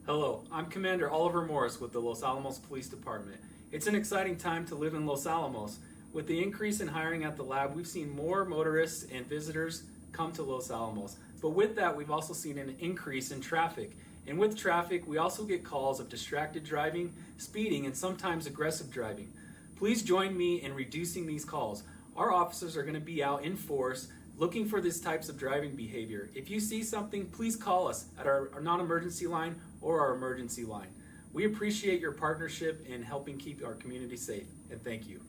Hello, I'm Commander Oliver Morris with the Los Alamos Police Department. It's an exciting time to live in Los Alamos. With the increase in hiring at the lab, we've seen more motorists and visitors come to Los Alamos. But with that, we've also seen an increase in traffic. And with traffic, we also get calls of distracted driving, speeding, and sometimes aggressive driving. Please join me in reducing these calls. Our officers are going to be out in force looking for these types of driving behavior. If you see something, please call us at our non-emergency line or our emergency line. We appreciate your partnership in helping keep our community safe, and thank you.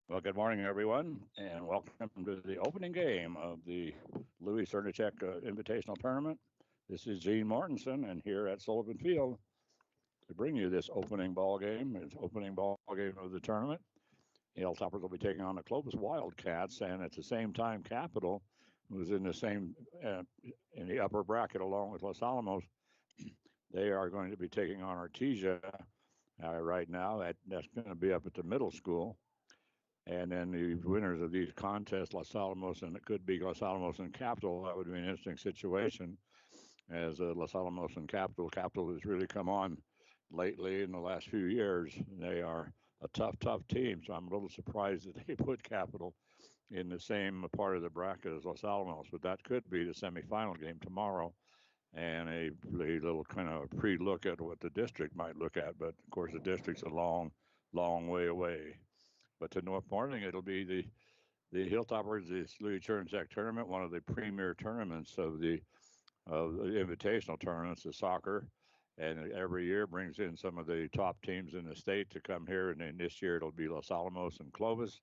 Well, good morning, everyone, and welcome to the opening game of the Louis Cernacek Invitational Tournament. This is Gene Mortensen, and here at Sullivan Field to bring you this opening ball game. It's opening ball game of the tournament. The Hilltoppers will be taking on the Clovis Wildcats, and at the same time, Capital, who's in the same in the upper bracket along with Los Alamos, they are going to be taking on Artesia right now. That's going to be up at the middle school. And then the winners of these contests, Los Alamos, and it could be Los Alamos and Capital. That would be an interesting situation as Los Alamos and Capital has really come on lately in the last few years. They are a tough team. So I'm a little surprised that they put Capital in the same part of the bracket as Los Alamos. But that could be the semifinal game tomorrow and a little kind of pre-look at what the district might look at. But of course, the district's a long way away. But to North Morning, it'll be the Hilltoppers, this Louis Cernacek tournament, one of the premier tournaments of the invitational tournaments, the soccer, and every year brings in some of the top teams in the state to come here. And then this year it'll be Los Alamos and Clovis,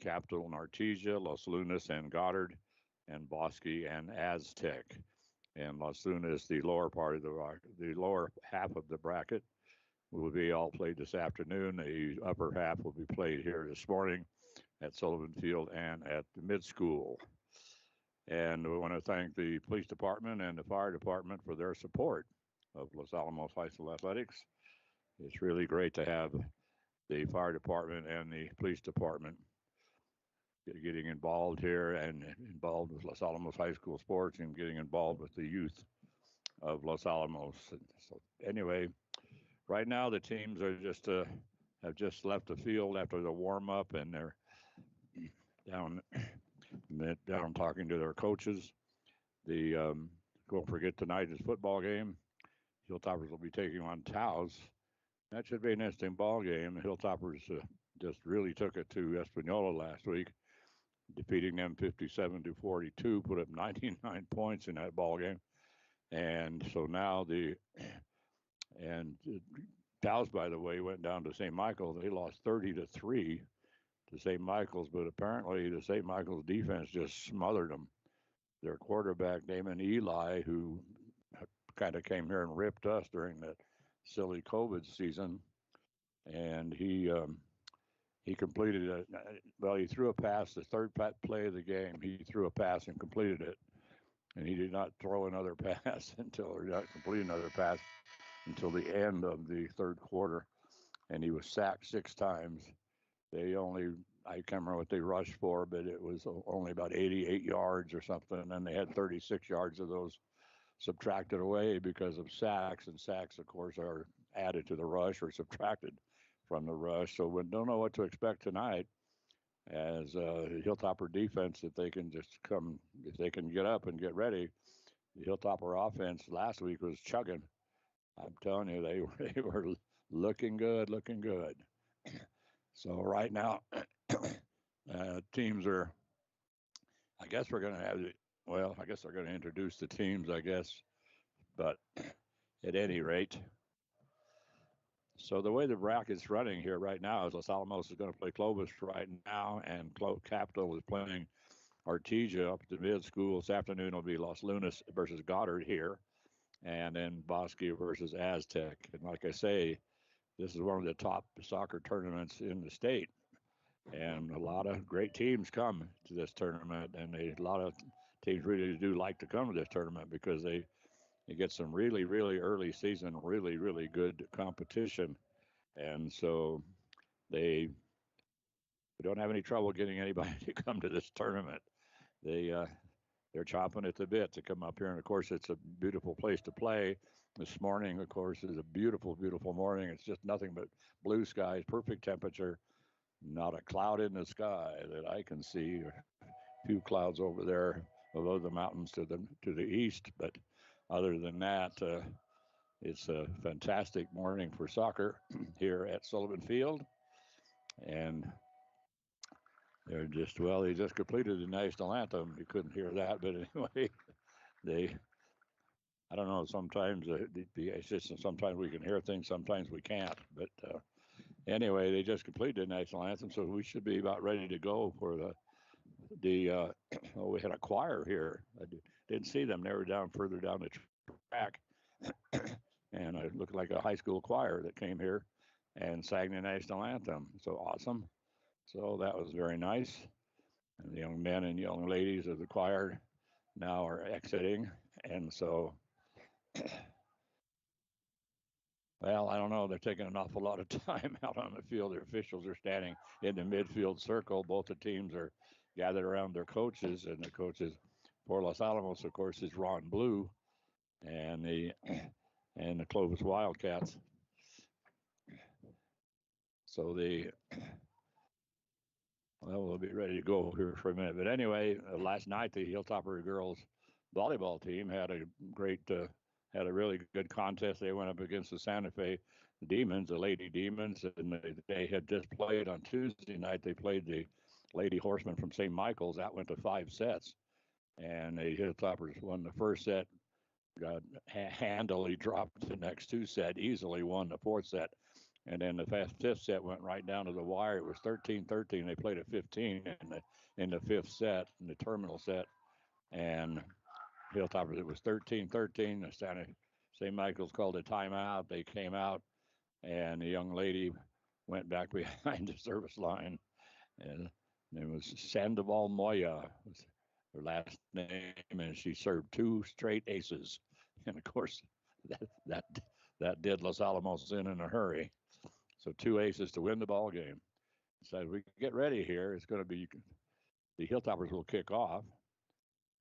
Capital and Artesia, Los Lunas and Goddard, and Bosque and Aztec. And Los Lunas, the lower part of the lower half of the bracket, will be all played this afternoon. The upper half will be played here this morning at Sullivan Field and at the mid school. And we want to thank the police department and the fire department for their support of Los Alamos High School athletics. It's really great to have the fire department and the police department getting involved here and involved with Los Alamos High School sports and getting involved with the youth of Los Alamos. So anyway, right now the teams are just have just left the field after the warm up, and they're down talking to their coaches. The don't forget tonight is football game. Hilltoppers will be taking on Taos. That should be an interesting ball game. The Hilltoppers just really took it to Espanola last week, defeating them 57-42, put up 99 points in that ball game. And so now Taos, by the way, went down to St. Michael's. They lost 30-3 to St. Michael's, but apparently the St. Michael's defense just smothered them. Their quarterback, Damon Eli, who kind of came here and ripped us during that silly COVID season, and he completed he threw a pass, the third play of the game. He threw a pass and completed it, and he did not throw another pass or not complete another pass until the end of the third quarter, and he was sacked 6 times. I can't remember what they rushed for, but it was only about 88 yards or something, and they had 36 yards of those subtracted away because of sacks, and sacks, of course, are added to the rush or subtracted from the rush. So we don't know what to expect tonight as Hilltopper defense, if they can get up and get ready. The Hilltopper offense last week was chugging. I'm telling you, they were looking good. So right now, teams are. I guess we're going to have. Well, I guess they're going to introduce the teams. I guess, but at any rate. So the way the bracket's running here right now is Los Alamos is going to play Clovis right now, and Capital is playing Artesia up at the mid school. This afternoon will be Los Lunas versus Goddard here, and then Bosque versus Aztec. And like I say, this is one of the top soccer tournaments in the state, and a lot of great teams come to this tournament, and a lot of teams really do like to come to this tournament because they get some really early season, really good competition, and so they don't have any trouble getting anybody to come to this tournament. They're chomping at the bit to come up here, and of course it's a beautiful place to play. This morning, of course, is a beautiful morning. It's just nothing but blue skies, perfect temperature, not a cloud in the sky that I can see. A few clouds over there above the mountains to the east, but other than that, it's a fantastic morning for soccer here at Sullivan Field, and they just completed the national anthem. You couldn't hear that, but anyway, I don't know. Sometimes it's just sometimes we can hear things, sometimes we can't. But anyway, they just completed the national anthem, so we should be about ready to go for the oh, we had a choir here. I didn't see them. They were down further down the track, and it looked like a high school choir that came here and sang the national anthem. So awesome. So that was very nice. And the young men and young ladies of the choir now are exiting, and so. Well, I don't know. They're taking an awful lot of time out on the field. The officials are standing in the midfield circle. Both the teams are gathered around their coaches, and the coaches for Los Alamos, of course, is Ron Blue, and the Clovis Wildcats. So we'll be ready to go here for a minute. But anyway, last night the Hilltopper girls volleyball team had a really good contest. They went up against the Santa Fe Demons, the Lady Demons, and they had just played on Tuesday night. They played the Lady Horsemen from St. Michael's. That went to 5 sets, and the Hilltoppers won the first set. Got handily dropped the next 2 set, easily won the 4th set. And then the 5th set went right down to the wire. It was 13-13. They played at 15 in the 5th set, in the terminal set. And Hilltoppers, it was 13-13. The St. Michael's called a timeout. They came out, and the young lady went back behind the service line. And it was Sandoval Moya, was her last name, and she served 2 straight aces. And of course, that did Los Alamos in a hurry. So 2 aces to win the ball game. So as we get ready here, it's going to be the Hilltoppers will kick off,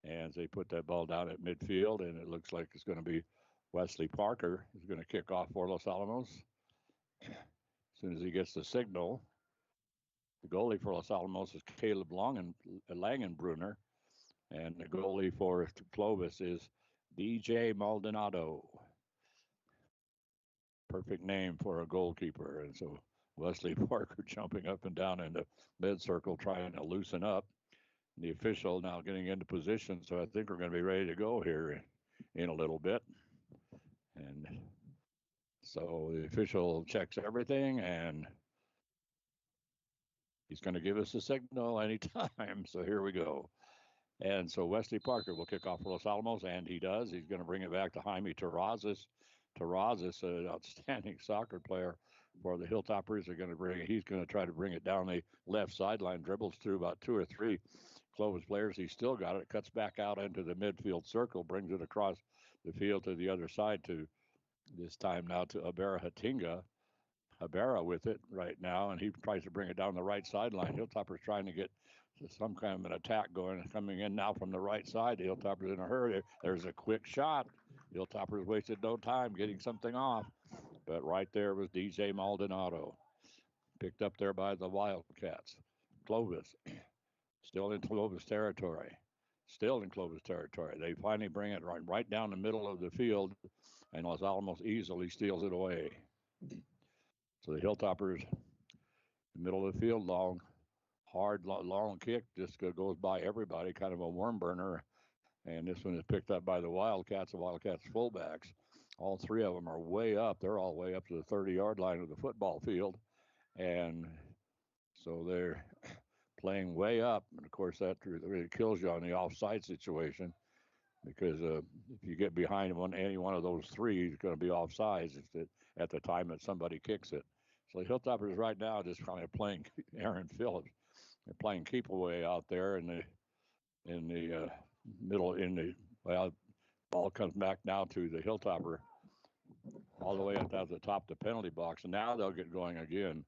and they put that ball down at midfield, and it looks like it's going to be Wesley Parker who's going to kick off for Los Alamos. As soon as he gets the signal, the goalie for Los Alamos is Caleb Langenbrunner, and the goalie for Clovis is DJ Maldonado. Perfect name for a goalkeeper. And so Wesley Parker jumping up and down in the mid circle, trying to loosen up. The official now getting into position, so I think we're going to be ready to go here in a little bit. And so the official checks everything, and he's going to give us a signal anytime. So here we go. And so Wesley Parker will kick off for Los Alamos, and he does. He's going to bring it back to Jaime Terrazas. Terrazas, an outstanding soccer player for the Hilltoppers. He's going to try to bring it down the left sideline, dribbles through about 2 or 3 Clovis players. He's still got it, cuts back out into the midfield circle, brings it across the field to the other side to this time now to Abera Hatinga. Abera with it right now, and he tries to bring it down the right sideline. Hilltopper's trying to get some kind of an attack going, coming in now from the right side. The Hilltopper's in a hurry. There's a quick shot. Hilltopper's wasted no time getting something off, but right there was DJ Maldonado, picked up there by the Wildcats. Clovis, still in Clovis territory. They finally bring it right down the middle of the field, and Los Alamos easily steals it away. So the Hilltoppers, the middle of the field, long kick, just goes by everybody, kind of a worm burner. And this one is picked up by the Wildcats fullbacks. All 3 of them are way up. They're all way up to the 30-yard line of the football field. And so they're playing way up. And, of course, that really kills you on the offside situation, because if you get behind any one of those 3, it's going to be offsides at the time that somebody kicks it. So the Hilltoppers right now just kind of playing Aaron Phillips. They're playing keep away out there in the middle. Ball comes back now to the Hilltopper all the way up to the top of the penalty box, and now they'll get going again.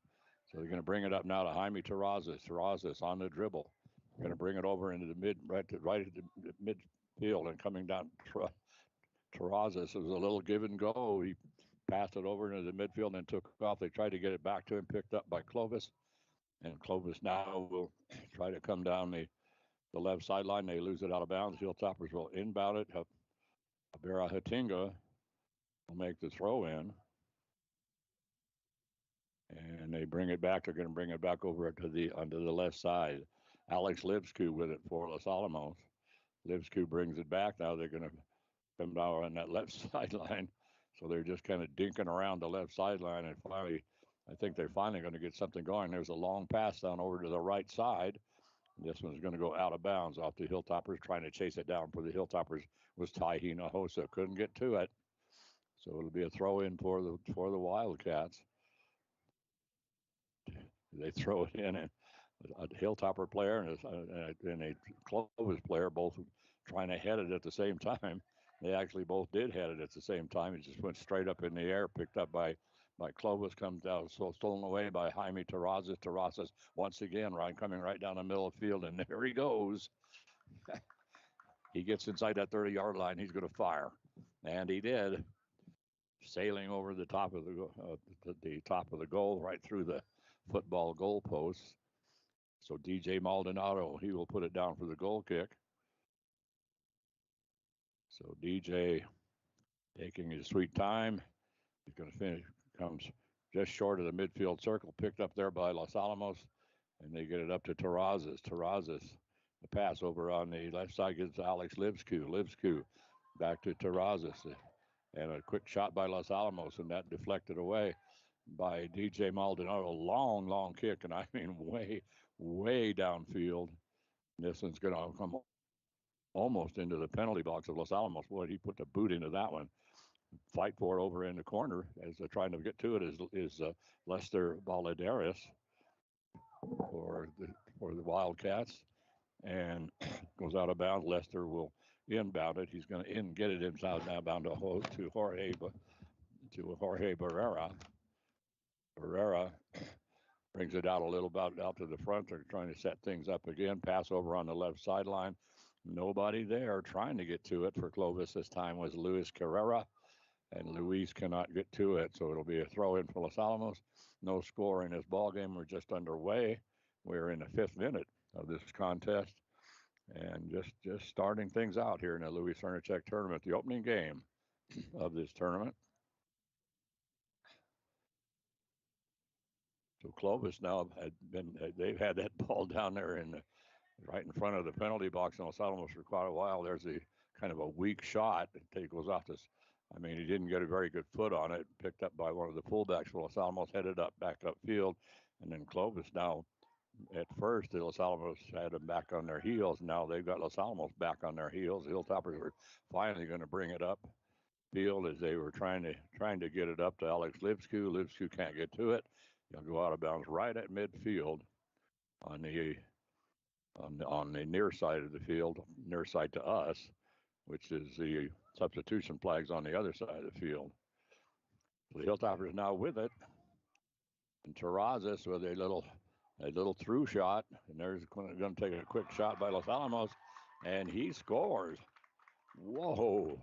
So they're going to bring it up now to Jaime Terrazas. Terrazas on the dribble. They're going to bring it over into the right at the midfield, and coming down. Terrazas was a little give and go. He passed it over into the midfield and took off. They tried to get it back to him, picked up by Clovis. And Clovis now will try to come down the left sideline. They lose it out of bounds. Hilltoppers will inbound it. Abera Hatinga will make the throw in. And they bring it back. They're going to bring it back over onto the left side. Alex Lipsku with it for Los Alamos. Lipsku brings it back. Now they're going to come down on that left sideline. So they're just kind of dinking around the left sideline, and finally I think they're finally going to get something going. There's a long pass down over to the right side. This one's going to go out of bounds off the Hilltoppers, trying to chase it down for the Hilltoppers was Tai Hinojosa. Couldn't get to it. So it'll be a throw in for the Wildcats. They throw it in, and a Hilltopper player and a Clovis player both trying to head it at the same time. They actually both did head it at the same time. It just went straight up in the air, picked up by Clovis, comes down, so stolen away by Jaime Terrazas. Terrazas once again, coming right down the middle of the field, and there he goes. He gets inside that 30-yard line. He's going to fire, and he did, sailing over the top of the top of the goal, right through the football goalposts. So DJ Maldonado, he will put it down for the goal kick. So DJ taking his sweet time. He's going to finish, comes just short of the midfield circle, picked up there by Los Alamos, and they get it up to Terrazas. Terrazas, the pass over on the left side gets Alex Livsku. Livsku back to Terrazas, and a quick shot by Los Alamos, and that deflected away by DJ Maldonado. Long kick, and I mean way downfield. This one's going to come almost into the penalty box of Los Alamos. Boy, he put the boot into that one. Fight for it over in the corner as they're trying to get to it is Lester Baladares for the Wildcats, and goes out of bounds. Lester will inbound it. He's going to get it inside now, bound to Jorge Barrera. Barrera brings it out a little bit out to the front. They're trying to set things up again. Pass over on the left sideline. Nobody there trying to get to it for Clovis this time was Luis Carrera, and Luis cannot get to it, so it'll be a throw in for Los Alamos. No score in this ball game. We're just underway. We're in the 5th minute of this contest, and just starting things out here in the Louis Cernacek tournament, the opening game of this tournament. So Clovis now they've had that ball down there right in front of the penalty box in Los Alamos for quite a while. There's a kind of a weak shot that goes off this. I mean, he didn't get a very good foot on it. Picked up by one of the fullbacks for Los Alamos, headed back upfield, and then Clovis now. At first, the Los Alamos had them back on their heels. Now they've got Los Alamos back on their heels. The Hilltoppers were finally going to bring it up field as they were trying to get it up to Alex Livsku. Livsku can't get to it. He'll go out of bounds right at midfield on the near side of the field, near side to us, which is the substitution flags on the other side of the field. So the Hilltoppers now with it, and Terrazas with a little through shot, and there's going to take a quick shot by Los Alamos, and he scores. Whoa!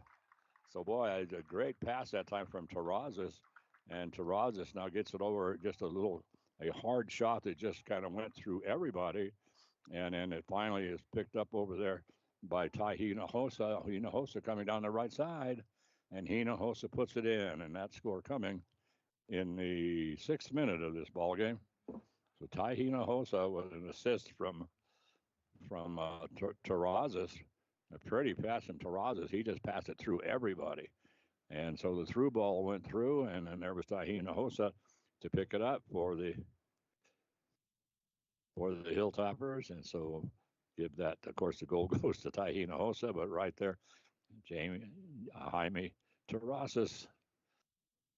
So boy, a great pass that time from Terrazas, and Terrazas now gets it over just a hard shot that just kind of went through everybody, and then it finally is picked up over there by Tai Hinojosa. Hinojosa coming down the right side, and Hinojosa puts it in, and that score coming in the 6th minute of this ball game. So Tai Hinojosa with an assist from Terrazas. A pretty pass from Terrazas. He just passed it through everybody. And so the through ball went through, and then there was Tai Hinojosa to pick it up for the Hilltoppers. And so give that, of course, the goal goes to Tai Hinojosa, but right there, Jaime Terrazas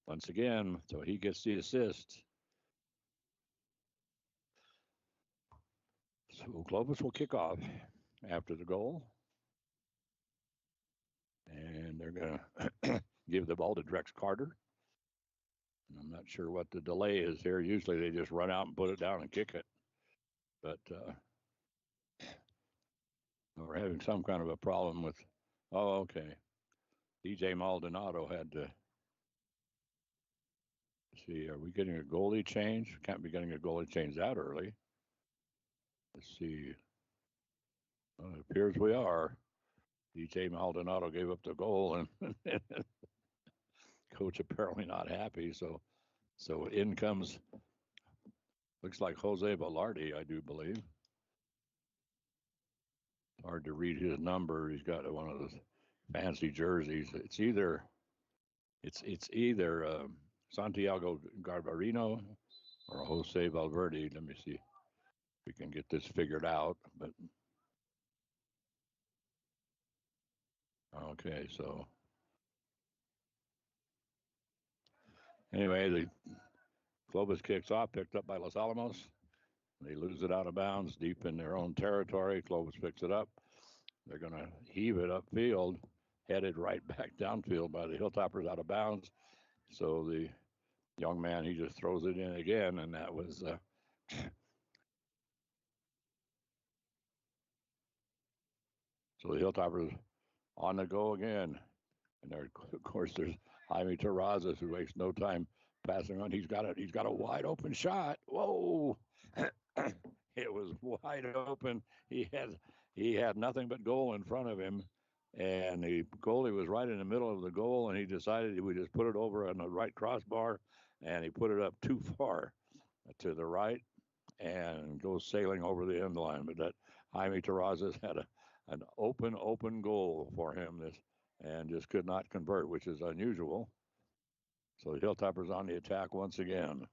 once again. So he gets the assist. So Clovis will kick off after the goal. And they're going to give the ball to Drex Carter. And I'm not sure what the delay is here. Usually they just run out and put it down and kick it. But we're having some kind of a problem with, okay. DJ Maldonado had to, see, are we getting a goalie change? Can't be getting a goalie change that early. Let's see. Well, it appears we are. DJ Maldonado gave up the goal, and coach apparently not happy. So in comes, looks like Jose Velarde, I do believe. Hard to read his number. He's got one of those fancy jerseys. It's either Santiago Garbarino or Jose Valverde. Let me see if we can get this figured out. But okay, so anyway, the Clovis kicks off, picked up by Los Alamos. They lose it out of bounds deep in their own territory. Clovis picks it up. They're going to heave it upfield, headed right back downfield by the Hilltoppers out of bounds. So the young man, he just throws it in again, and that was so the Hilltoppers on the go again. And there, of course, there's Jaime Terrazas, who wastes no time passing on. He's got a wide open shot. Whoa! It was wide open. He had nothing but goal in front of him, and the goalie was right in the middle of the goal, and he decided he would just put it over on the right crossbar, and he put it up too far to the right and goes sailing over the end line. But that Jaime Terrazas had an open goal for him this and just could not convert, which is unusual. So the Hilltoppers on the attack once again.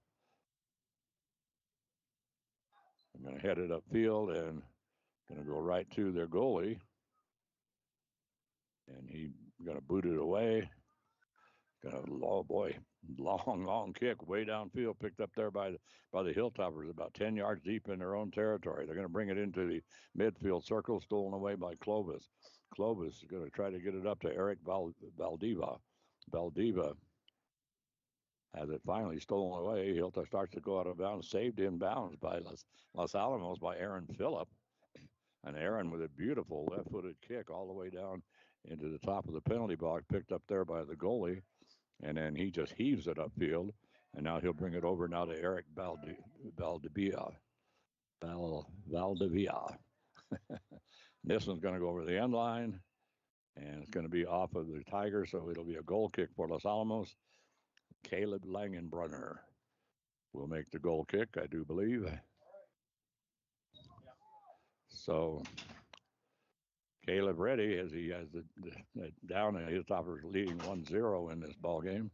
I'm going to head it upfield and going to go right to their goalie. And he's going to boot it away. Oh boy, long kick way downfield, picked up there by the Hilltoppers, about 10 yards deep in their own territory. They're going to bring it into the midfield circle, stolen away by Clovis. Clovis is going to try to get it up to Eric Valdiva. Valdiva has it finally stolen away. Hilta starts to go out of bounds, saved in bounds by Los Alamos by Aaron Phillip. And Aaron with a beautiful left-footed kick all the way down into the top of the penalty box, picked up there by the goalie. And then he just heaves it upfield. And now he'll bring it over now to Eric Valdivia. Valdivia. This one's going to go over the end line. And it's going to be off of the Tigers, so it'll be a goal kick for Los Alamos. Caleb Langenbrunner will make the goal kick, I do believe. So Caleb ready as he has the down, and Hilltoppers leading 1-0 in this ball game.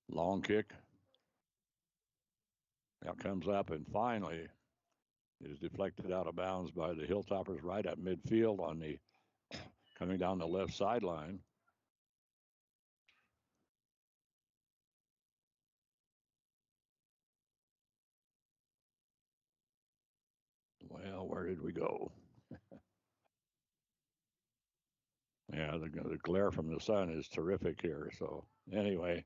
Long kick. Now comes up, and finally it is deflected out of bounds by the Hilltoppers right at midfield on the coming down the left sideline. Well, where did we go? Yeah, the glare from the sun is terrific here. So anyway,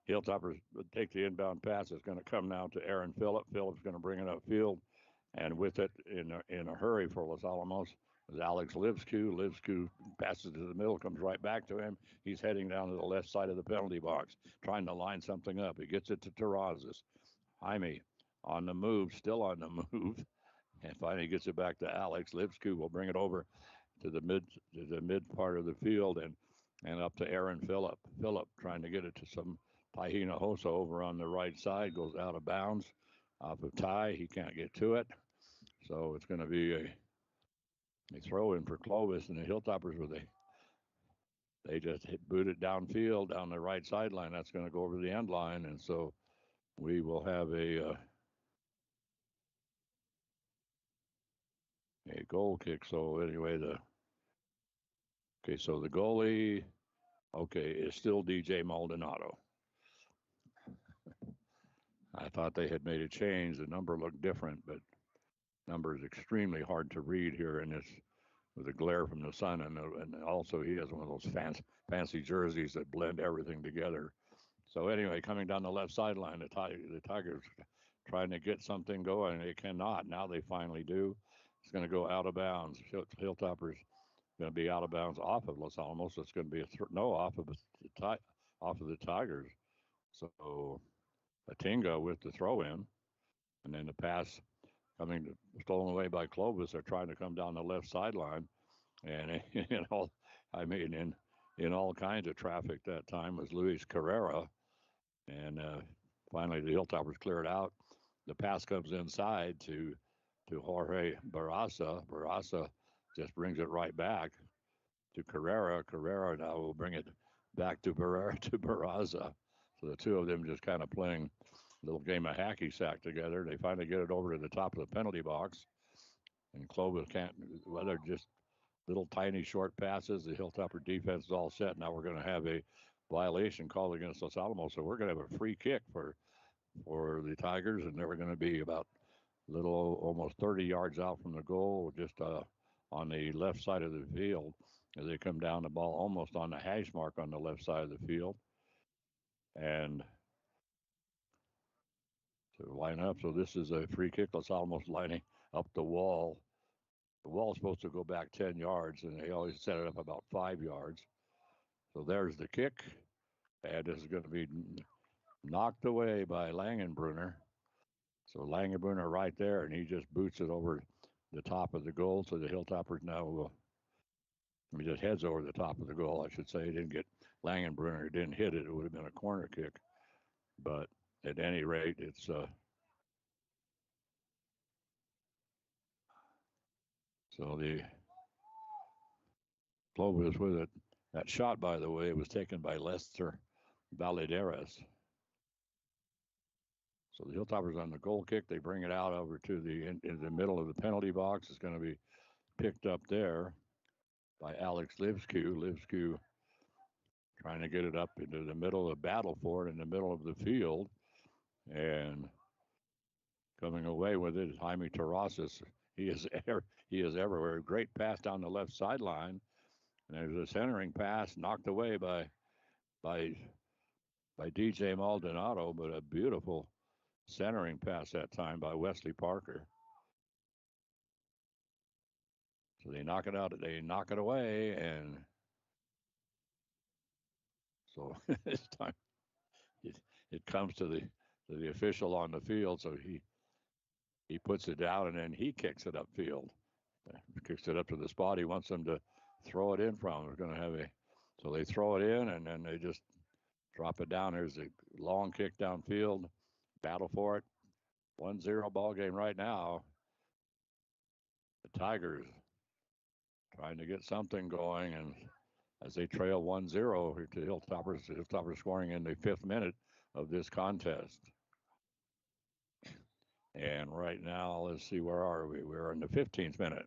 Hilltoppers take the inbound pass. It's going to come now to Aaron Phillip. Phillip's going to bring it upfield, and with it in a hurry for Los Alamos is Alex Livsku. Livsku passes to the middle, comes right back to him. He's heading down to the left side of the penalty box, trying to line something up. He gets it to Terrazas. Jaime on the move, still on the move, and finally gets it back to Alex. Livsku will bring it over to the mid part of the field and up to Aaron Phillip. Phillip trying to get it to some Tahina Hosa over on the right side, goes out of bounds off of Ty. He can't get to it. So it's going to be a throw in for Clovis, and the Hilltoppers they just boot it downfield down the right sideline. That's going to go over the end line, and so we will have a goal kick. So anyway, so the goalie, is still DJ Maldonado. I thought they had made a change. The number looked different, but number is extremely hard to read here in this with the glare from the sun, and also he has one of those fancy jerseys that blend everything together. So anyway, coming down the left sideline, the Tigers trying to get something going. They cannot. Now they finally do. It's going to go out of bounds. Hilltoppers going to be out of bounds off of Los Alamos. It's going to be off of the Tigers. So Atinga with the throw in, and then the pass stolen away by Clovis. They're trying to come down the left sideline, and in all kinds of traffic that time was Luis Carrera, and finally the Hilltoppers cleared out. The pass comes inside to Jorge Barraza. Barraza just brings it right back to Carrera. Carrera now will bring it back to Barraza. So the two of them just kind of playing a little game of hacky sack together. They finally get it over to the top of the penalty box, and Clovis can't. Well, they're just little tiny short passes. The Hilltopper defense is all set. Now we're going to have a violation called against Los Alamos, so we're going to have a free kick for the Tigers, and they're going to be about little almost 30 yards out from the goal, just on the left side of the field. As they come down the ball almost on the hash mark on the left side of the field, and to line up. So this is a free kick. Los Alamos lining up the wall. The wall's supposed to go back 10 yards, and they always set it up about 5 yards. So there's the kick, and this is going to be knocked away by Langenbrunner. So Langenbrunner right there, and he just boots it over the top of the goal. So the Hilltoppers now, he just heads over the top of the goal, I should say. He didn't get Langenbrunner, he didn't hit it. It would have been a corner kick. But at any rate, it's so the Clovis with it. That shot, by the way, was taken by Lester Valadares. So the Hilltoppers on the goal kick. They bring it out over to in the middle of the penalty box. It's going to be picked up there by Alex Livsku. Livsku trying to get it up into the middle of the battle for it in the middle of the field. And coming away with it is Jaime Terrazas. He is everywhere. Great pass down the left sideline. And there's a centering pass knocked away by DJ Maldonado, but a beautiful centering pass that time by Wesley Parker. So they knock it out. They knock it away, and so this time it comes to the official on the field. So he puts it down, and then he kicks it upfield. Kicks it up to the spot he wants them to throw it in from. They're going to have so they throw it in, and then they just drop it down. There's a long kick downfield. Battle for it. 1-0 ball game right now. The Tigers trying to get something going, and as they trail 1-0 here to Hilltoppers, Hilltoppers scoring in the 5th minute of this contest. And right now, let's see, where are we? We're in the 15th minute.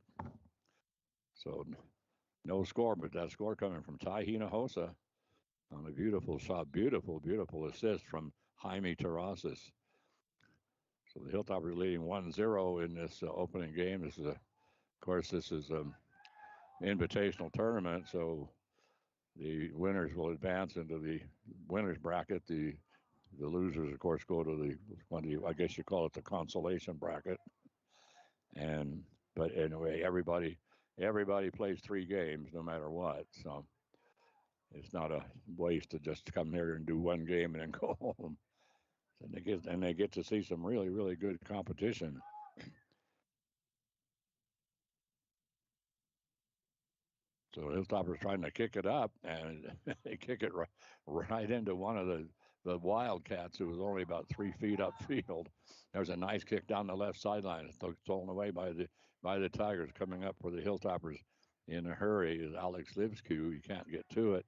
So no score, but that score coming from Ty Hinojosa on a beautiful shot, beautiful assist from Jaime Terrazas. So the Hilltoppers leading 1-0 in this opening game. This is, of course, this is an invitational tournament, so the winners will advance into the winners bracket. The losers, of course, go to I guess you call it the consolation bracket. But anyway, everybody plays 3 games no matter what. So it's not a waste to just come here and do 1 game and then go home. And they get to see some really good competition. So Hilltopper's trying to kick it up, and they kick it right into one of the Wildcats, who was only about 3 feet upfield. There's a nice kick down the left sideline. It's stolen away by the Tigers. Coming up for the Hilltoppers in a hurry is Alex Livsku. He can't get to it.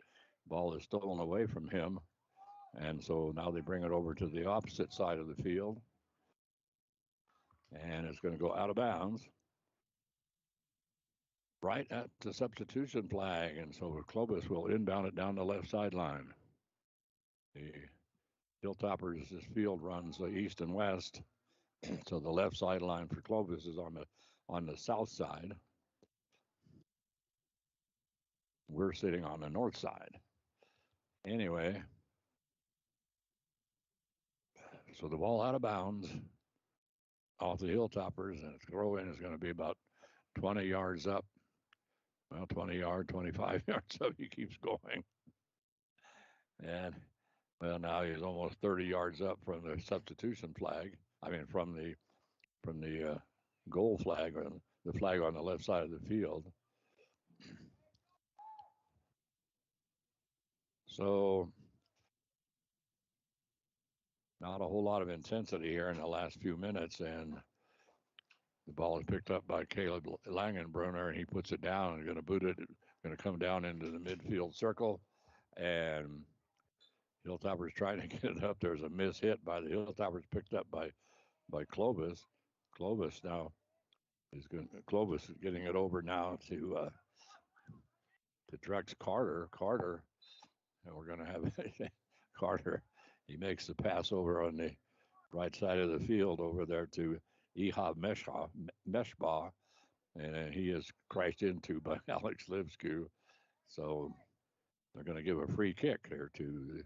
Ball is stolen away from him, and so now they bring it over to the opposite side of the field, and it's going to go out of bounds right at the substitution flag, and so Clovis will inbound it down the left sideline. The Hilltoppers, this field runs east and west, so the left sideline for Clovis is on the south side. We're sitting on the north side. Anyway, so the ball out of bounds off the Hilltoppers, and its throw in is going to be about 20 yards up. Well, 20 yards, 25 yards up. He keeps going. And well, now he's almost 30 yards up from the substitution flag. I mean, from the goal flag, or the flag on the left side of the field. So not a whole lot of intensity here in the last few minutes, and the ball is picked up by Caleb Langenbrunner, and he puts it down and going to boot it. Going to come down into the midfield circle, and Hilltoppers trying to get it up. There's a miss hit by the Hilltoppers, picked up by Clovis. Clovis now Clovis is getting it over now to Drex Carter. Carter, and we're going to have Carter. He makes the pass over on the right side of the field over there to Ihab Meshbah, and he is crashed into by Alex Livsku. So they're going to give a free kick here to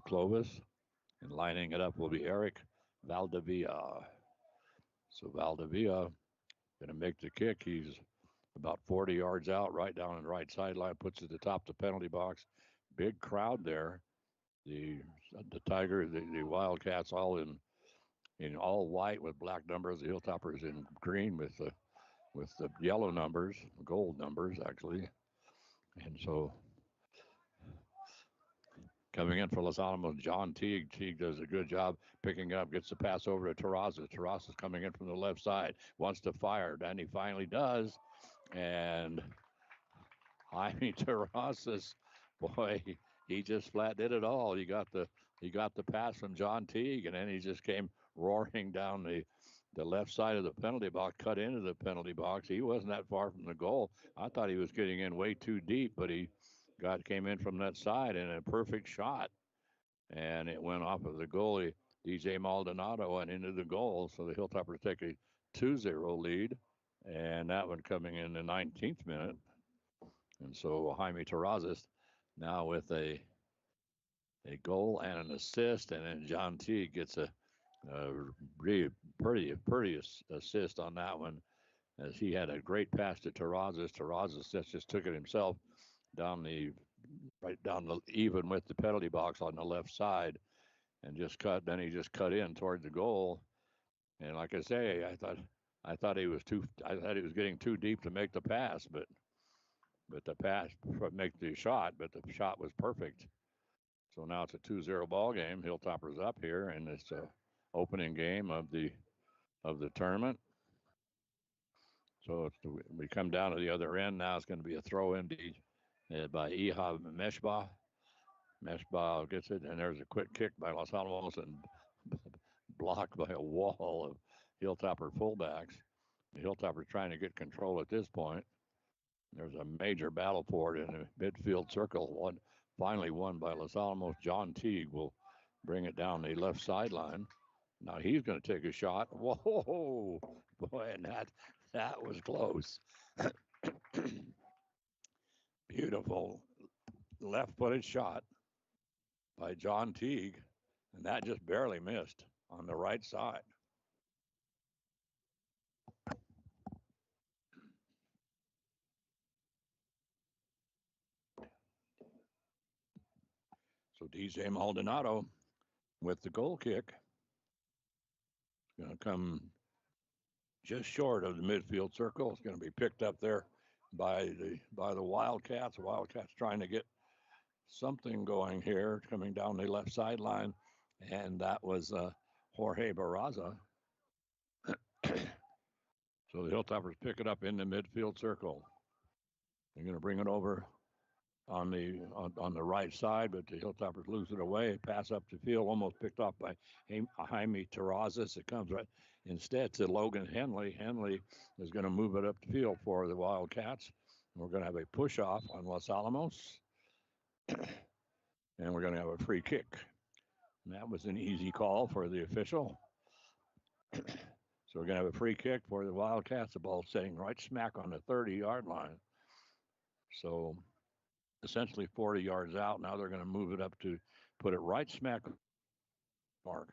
Clovis, and lining it up will be Eric Valdivia. So Valdivia going to make the kick. He's about 40 yards out, right down the right sideline, puts it at the top of the penalty box. Big crowd there. The Tiger, the Wildcats, all in all white with black numbers. The Hilltoppers in green with the yellow numbers, gold numbers actually. And so coming in for Los Alamos, John Teague. Teague does a good job picking up, gets the pass over to Terrazas. Terrazas coming in from the left side, wants to fire, and he finally does. And Jaime Terrazas, boy, he just flat did it all. He got the pass from John Teague, and then he just came roaring down the left side of the penalty box, cut into the penalty box. He wasn't that far from the goal. I thought he was getting in way too deep, but he came in from that side and a perfect shot. And it went off of the goalie, DJ Maldonado, and into the goal. So the Hilltoppers take a 2-0 lead. And that one coming in the 19th minute. And so Jaime Terrazas now with a goal and an assist. And then John T gets a really pretty assist on that one, as he had a great pass to Terrazas. Terrazas just took it himself right down the even with the penalty box on the left side, and then he just cut in toward the goal. And like I say, I thought he was getting too deep to make the pass, but the pass make the shot, but the shot was perfect. So now it's a 2-0 ball game. Hilltoppers up here, and it's a opening game of the tournament. So we come down to the other end now. It's going to be a throw in by Ihab Meshbah. Meshbah gets it, and there's a quick kick by Los Alamos and blocked by a wall of Hilltopper fullbacks. The Hilltoppers trying to get control at this point. There's a major battle for it in the midfield circle. Finally won by Los Alamos. John Teague will bring it down the left sideline. Now he's going to take a shot. Whoa, boy, and that was close. Beautiful left-footed shot by John Teague, and that just barely missed on the right side. So DJ Maldonado with the goal kick. Going to come just short of the midfield circle. It's going to be picked up there by the Wildcats. The Wildcats trying to get something going here, coming down the left sideline, and that was Jorge Barraza. So the Hilltoppers pick it up in the midfield circle. They're going to bring it over on the right side, but the Hilltoppers lose it away. Pass up the field, almost picked off by Jaime Terrazas. It comes right instead to Logan Henley. Henley is going to move it up the field for the Wildcats. We're going to have a push off on Los Alamos, and we're going to have a free kick. And that was an easy call for the official. So we're going to have a free kick for the Wildcats. The ball sitting right smack on the 30-yard line. So essentially 40 yards out. Now they're going to move it up to put it right smack mark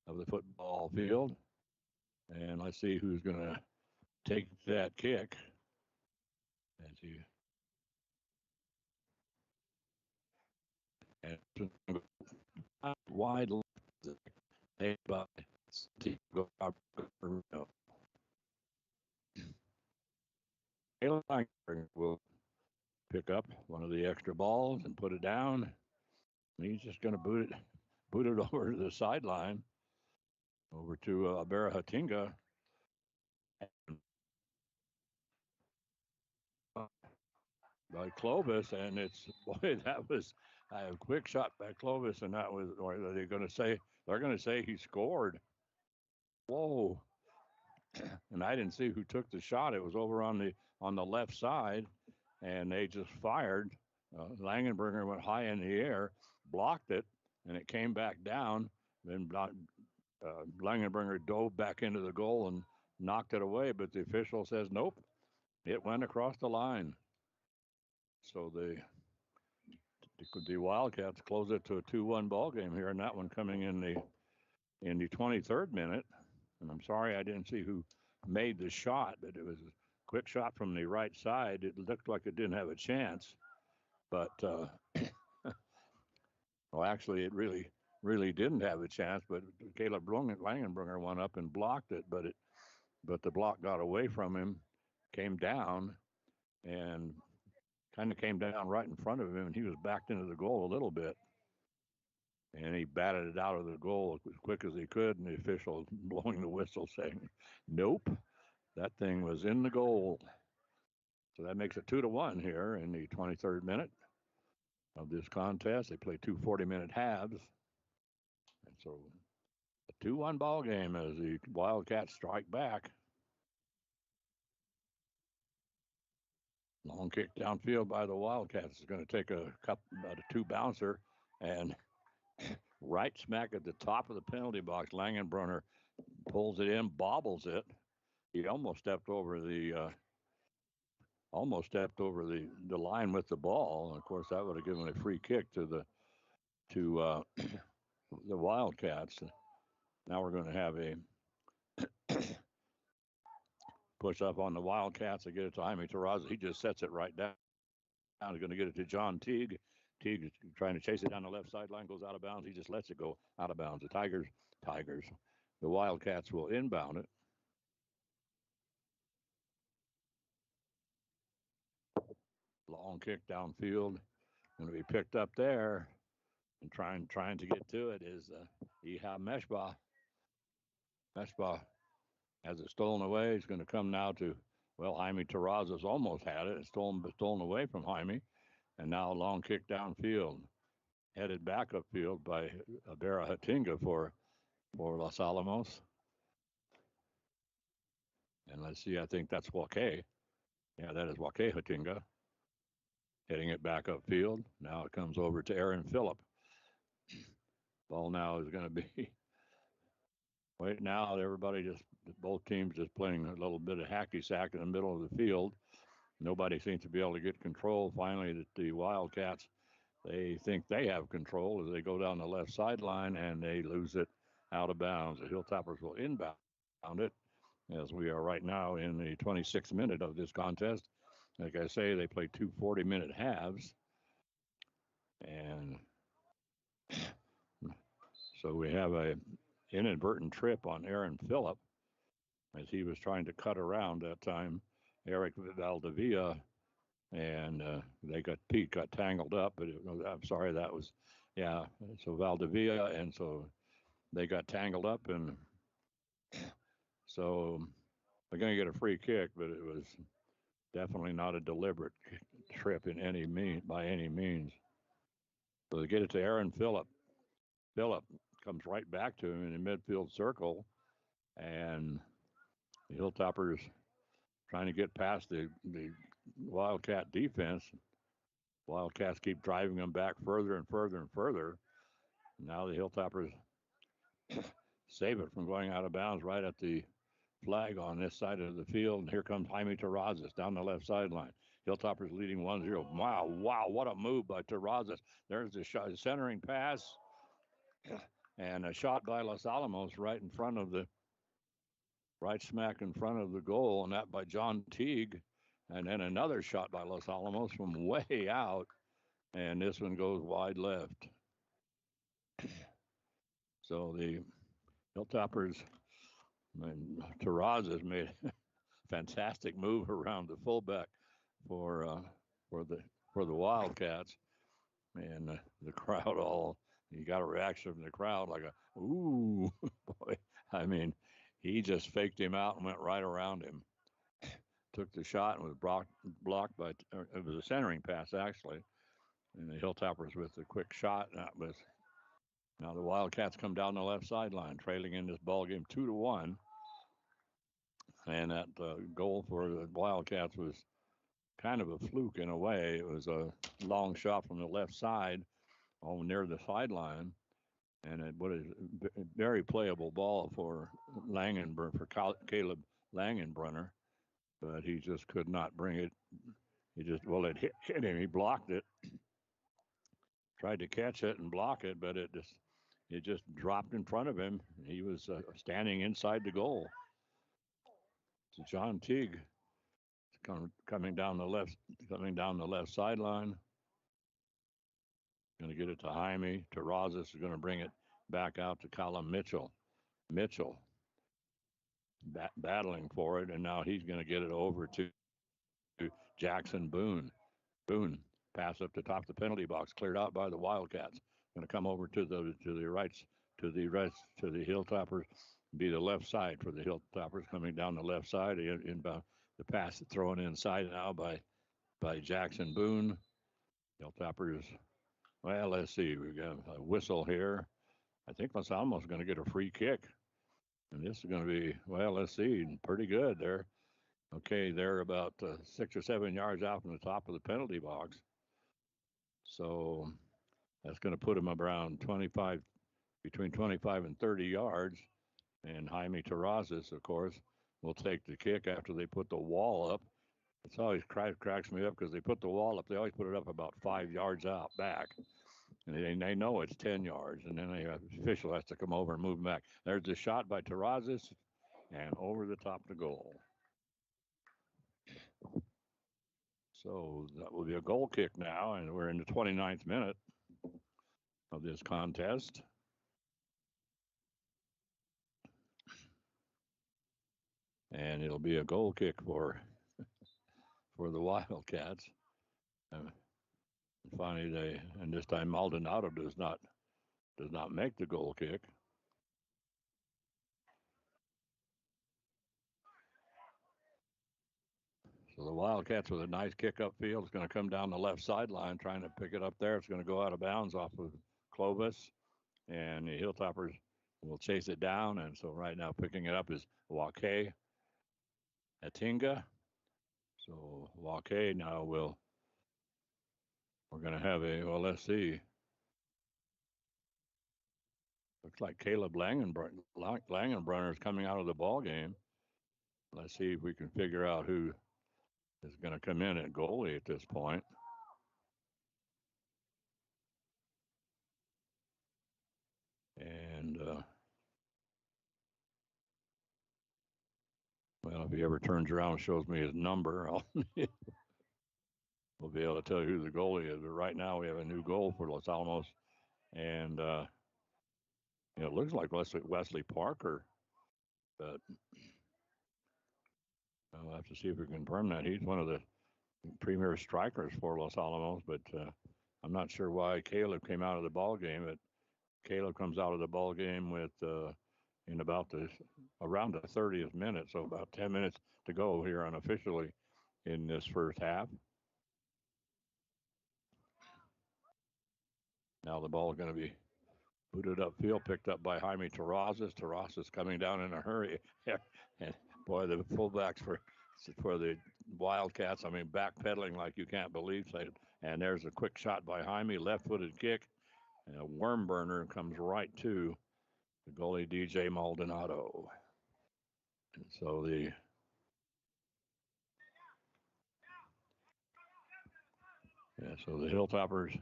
of the football field. And let's see who's going to take that kick. And wide left by will pick up one of the extra balls and put it down. And he's just going to boot it over to the sideline, over to Abera Hatinga. By Clovis, and it's boy, that was A quick shot by Clovis, and that was, or are they going to say, they're going to say he scored. Whoa. And I didn't see who took the shot. It was over on the left side, and they just fired. Langenberger went high in the air, blocked it, and it came back down. Then Langenberger dove back into the goal and knocked it away, but the official says nope, it went across the line. So the Wildcats close it to a 2-1 ball game here, and that one coming in the 23rd minute. And I'm sorry I didn't see who made the shot, but it was a quick shot from the right side. It looked like it didn't have a chance, but well, actually, it really didn't have a chance. But Caleb Langenberger went up and blocked it, but the block got away from him, came down, and kind of came down right in front of him, and he was backed into the goal a little bit. And he batted it out of the goal as quick as he could, and the official blowing the whistle saying, nope, that thing was in the goal. So that makes it 2-1 here in the 23rd minute of this contest. They play 2 40-minute halves. And so a 2-1 ball game as the Wildcats strike back. Long kick downfield by the Wildcats is going to take a two bouncer, and right smack at the top of the penalty box, Langenbrunner pulls it in, bobbles it. He almost stepped over the line with the ball. And of course, that would have given a free kick to the Wildcats. Now we're going to have a push up on the Wildcats to get it to Jaime Terrazas. He just sets it right down. He's going to get it to John Teague. Teague is trying to chase it down the left sideline, goes out of bounds. He just lets it go out of bounds. The Wildcats will inbound it. Long kick downfield. Going to be picked up there. And trying to get to it is Ihab Meshbah. Meshbah has it stolen away. He's going to come now to, well, Jaime Terrazas almost had it. It's stolen away from Jaime. And now a long kick downfield. Headed back upfield by Abera Hatinga for Los Alamos. And let's see, I think that's Wake. Yeah, that is Wake Hatinga. Heading it back upfield. Now it comes over to Aaron Phillip. Ball now is going to be, right now, both teams just playing a little bit of hacky sack in the middle of the field. Nobody seems to be able to get control. Finally, the Wildcats, they think they have control as they go down the left sideline and they lose it out of bounds. The Hilltoppers will inbound it as we are right now in the 26th minute of this contest. Like I say, they play 2 40-minute halves. And so we have a inadvertent trip on Aaron Phillip as he was trying to cut around that time Eric Valdivia, and Pete got tangled up. But I'm sorry, that was, yeah. So Valdivia, and so they got tangled up, and so they're going to get a free kick, but it was definitely not a deliberate trip by any means. So they get it to Aaron Phillip. Phillip comes right back to him in the midfield circle, and the Hilltoppers trying to get past the Wildcat defense. Wildcats keep driving them back further and further and further. Now the Hilltoppers save it from going out of bounds right at the flag on this side of the field. And here comes Jaime Terrazas down the left sideline. Hilltoppers leading 1-0. Wow, what a move by Terrazas. There's the shot, centering pass, and a shot by Los Alamos right smack in front of the goal, and that by John Teague. And then another shot by Los Alamos from way out, and this one goes wide left. So the Hilltoppers, Terrazas made a fantastic move around the fullback for the Wildcats, and the crowd you got a reaction from the crowd like a ooh boy. I mean, he just faked him out and went right around him. Took the shot and was blocked by, it was a centering pass actually, And the Hilltoppers with the quick shot. That was now the Wildcats come down the left sideline, trailing in this ball game 2-1. And that goal for the Wildcats was kind of a fluke in a way. It was a long shot from the left side, near the sideline, and it was a very playable ball for Caleb Langenbrunner, but he just could not bring it. It hit him. He blocked it, tried to catch it and block it, but it just dropped in front of him. He was standing inside the goal. So John Teague coming down the left sideline. Going to get it to Jaime. Terrazas is going to bring it back out to Colin Mitchell. Mitchell battling for it, and now he's going to get it over to Jackson Boone. Boone pass up the top of the penalty box, cleared out by the Wildcats. Going to come over to the right to the Hilltoppers. Be the left side for the Hilltoppers coming down the left side. Inbound the pass thrown inside now by Jackson Boone. Hilltoppers. Well, let's see. We've got a whistle here. I think Los Alamos going to get a free kick. And this is going to be, well, let's see, pretty good there. Okay, they're about 6 or 7 yards out from the top of the penalty box. So that's going to put them around between 25 and 30 yards. And Jaime Terrazas, of course, will take the kick after they put the wall up. It's always cracks me up because they put the wall up. They always put it up about 5 yards out back. And they know it's 10 yards. And then the official has to come over and move them back. There's the shot by Terrazas and over the top of the goal. So that will be a goal kick now. And we're in the 29th minute of this contest. And it'll be a goal kick for the Wildcats. And finally, this time Maldonado does not make the goal kick. So the Wildcats with a nice kick upfield is going to come down the left sideline, trying to pick it up there. It's going to go out of bounds off of Clovis, and the Hilltoppers will chase it down. And so right now picking it up is Wake Atinga. So Wake now we're going to have let's see. Looks like Caleb Langenbrunner is coming out of the ball game. Let's see if we can figure out who is going to come in at goalie at this point. And well, if he ever turns around and shows me his number, we'll be able to tell you who the goalie is. But right now we have a new goal for Los Alamos, and it looks like Wesley Parker, but I'll have to see if we can confirm that. He's one of the premier strikers for Los Alamos, but I'm not sure why Caleb came out of the ball game. But Caleb comes out of the ball game with in around the 30th minute, so about 10 minutes to go here unofficially in this first half. Now the ball is going to be booted upfield, picked up by Jaime Terrazas. Terrazas coming down in a hurry. And boy, the fullbacks for the Wildcats, backpedaling like you can't believe. And there's a quick shot by Jaime, left-footed kick. And a worm burner comes right to the goalie, DJ Maldonado. And so the Hilltoppers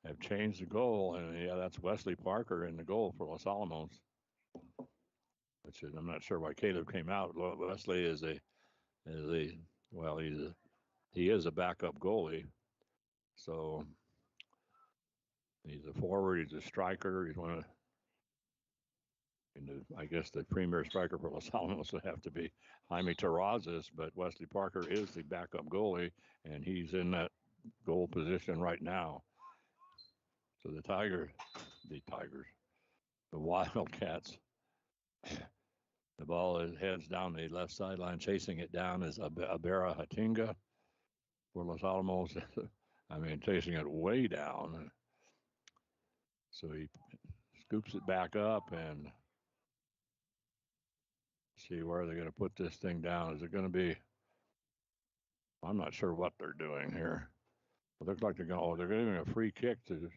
have changed the goal, and that's Wesley Parker in the goal for Los Alamos. Which is, I'm not sure why Caleb came out. Wesley he is a backup goalie, so he's a forward, he's a striker, he's one of, I guess the premier striker for Los Alamos would have to be Jaime Terrazas, but Wesley Parker is the backup goalie, and he's in that goal position right now. So the Wildcats, the ball heads down the left sideline. Chasing it down is Abera Hatinga for Los Alamos. I mean, chasing it way down. So he scoops it back up and see where they're going to put this thing down. Is it going to be? I'm not sure what they're doing here. It looks like they're going. Oh, they're giving a free kick to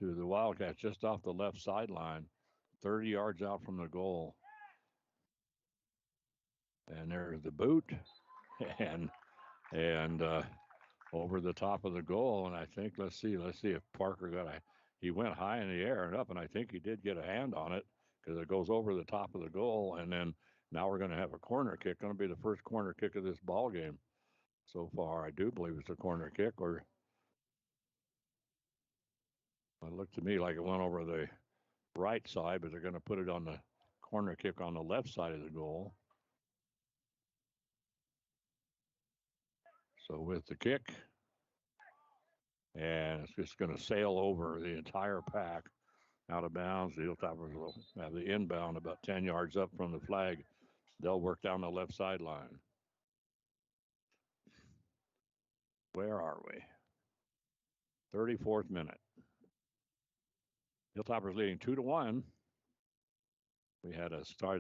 the Wildcats just off the left sideline, 30 yards out from the goal. And there's the boot, and over the top of the goal. And I think let's see if Parker got a. He went high in the air and up, and I think he did get a hand on it because it goes over the top of the goal. And then now we're going to have a corner kick. Going to be the first corner kick of this ball game so far. I do believe it's a corner kick, or it looked to me like it went over the right side, but they're going to put it on the corner kick on the left side of the goal. So with the kick, and it's just going to sail over the entire pack out of bounds. The Hilltoppers will have the inbound about 10 yards up from the flag. They'll work down the left sideline. Where are we? 34th minute. Hilltoppers leading 2-1. We had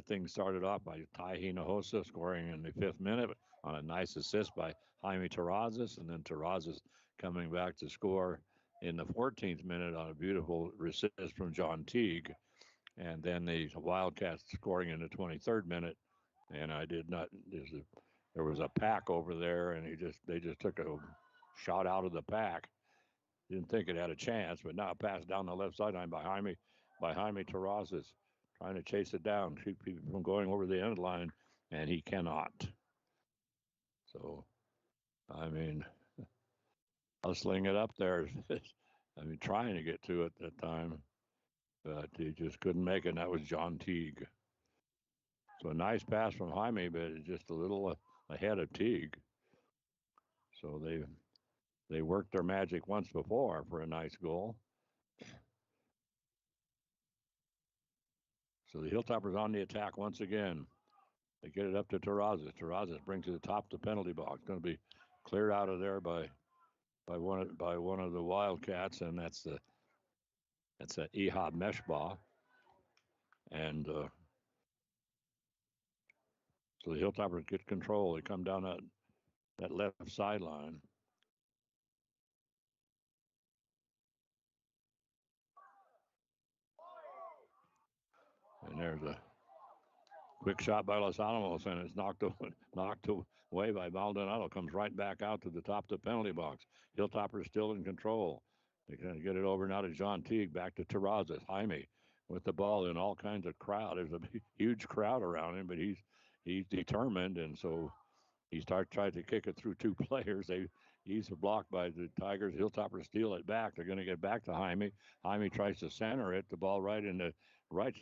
things started off by Tai Hinojosa scoring in the 5th minute on a nice assist by Jaime Terrazas, and then Terrazas coming back to score in the 14th minute on a beautiful assist from John Teague. And then the Wildcats scoring in the 23rd minute. And I did not. There was a pack over there, and they just took a shot out of the pack. Didn't think it had a chance, but now it passed down the left sideline by Jaime Terrazas, trying to chase it down, keep people from going over the end line, and he cannot. So, I mean, hustling it up there. I mean, trying to get to it that time, but he just couldn't make it. And that was John Teague. So a nice pass from Jaime, but it's just a little ahead of Teague. So they worked their magic once before for a nice goal. So the Hilltoppers on the attack once again. They get it up to Terrazas. Terrazas brings it to the top of the penalty box. Going to be cleared out of there by one of the Wildcats, and that's a Ehab Meshbah. And so the Hilltoppers get control. They come down that left sideline. And there's a quick shot by Los Alamos, and it's knocked away by Maldonado. Comes right back out to the top of the penalty box. Hilltoppers still in control. They kind of get it over now to John Teague, back to Terrazas. Jaime with the ball in all kinds of crowd. There's a huge crowd around him, but he's determined, and so he tries to kick it through two players. He's blocked by the Tigers. Hilltoppers steal it back. They're going to get back to Jaime. Jaime tries to center it. The ball right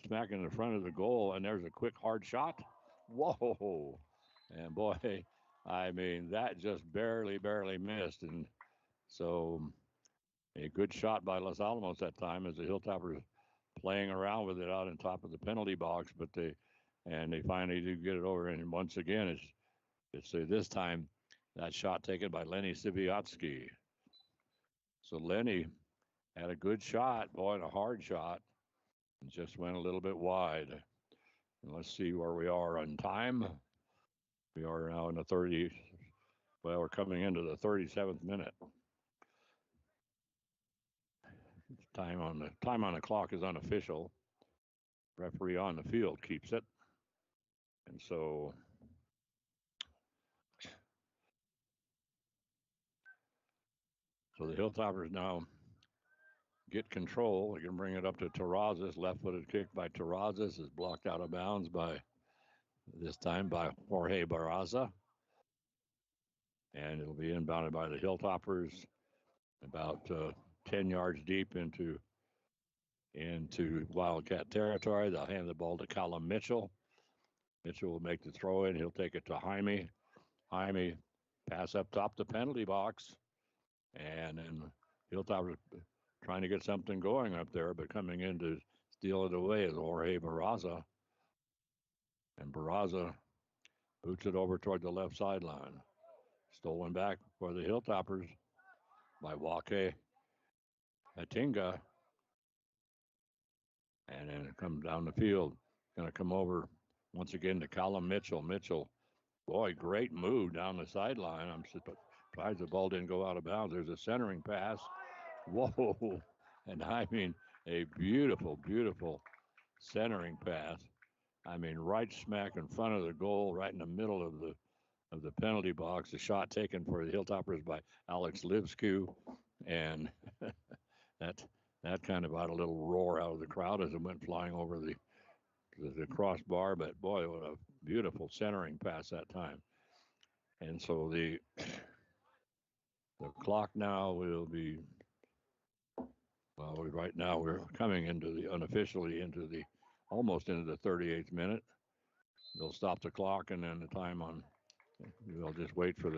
smack in the front of the goal, and there's a quick hard shot. Whoa! And boy, I mean that just barely missed. And so a good shot by Los Alamos that time as the Hilltoppers playing around with it out on top of the penalty box, but they finally do get it over. And once again, it's this time that shot taken by Lenny Siviotsky. So Lenny had a good shot, boy, and a hard shot, and just went a little bit wide. And let's see where we are on time. We are now in the 30. Well, we're coming into the 37th minute. Time on the clock is unofficial. Referee on the field keeps it, and so the Hilltoppers now get control. They can bring it up to Terrazas. Left-footed kick by Terrazas is blocked out of bounds this time by Jorge Barraza. And it'll be inbounded by the Hilltoppers about 10 yards deep into Wildcat territory. They'll hand the ball to Callum Mitchell. Mitchell will make the throw in. He'll take it to Jaime. Jaime pass up top the penalty box. And then Hilltoppers trying to get something going up there, but coming in to steal it away is Jorge Barraza. And Barraza boots it over toward the left sideline. Stolen back for the Hilltoppers. by Wake Atinga. And then it comes down the field. Going to come over once again to Callum Mitchell. Mitchell, boy, great move down the sideline. I'm surprised the ball didn't go out of bounds. There's a centering pass. Whoa. And I mean, a beautiful, beautiful centering pass. I mean, right smack in front of the goal, right in the middle of the penalty box. The shot taken for the Hilltoppers by Alex Livsku, and that that kind of got a little roar out of the crowd as it went flying over the crossbar. But boy, what a beautiful centering pass that time. And so the clock now will be, well, right now we're coming into the unofficially into the almost into the 38th minute. They'll stop the clock, and then the time on, we'll just wait for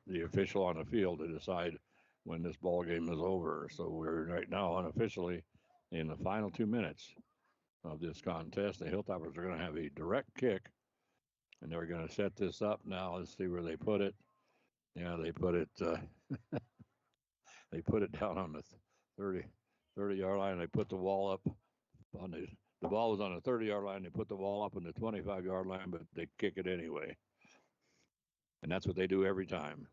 the official on the field to decide when this ball game is over. So we're right now unofficially in the final 2 minutes of this contest. The Hilltoppers are going to have a direct kick, and they're going to set this up now. Let's see where they put it. Yeah, they put it they put it down on the 30-yard line. They put the wall up on the ball was on the 30-yard line. They put the wall up on the 25-yard line, but they kick it anyway. And that's what they do every time.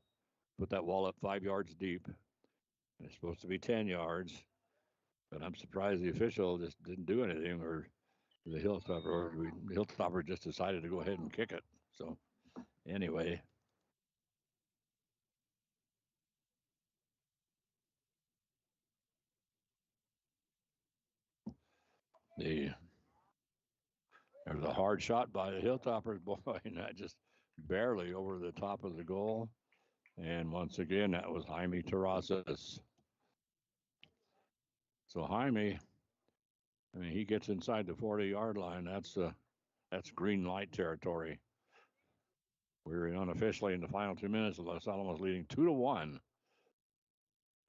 Put that wall up 5 yards deep. And it's supposed to be 10 yards. But I'm surprised the official just didn't do anything, or the Hilltopper just decided to go ahead and kick it. So anyway, there's a hard shot by the Hilltoppers, boy, and that just barely over the top of the goal. And once again, that was Jaime Terrazas. So Jaime, I mean, he gets inside the 40-yard line. That's green light territory. We're unofficially in the final 2 minutes. Los Alamos leading 2-1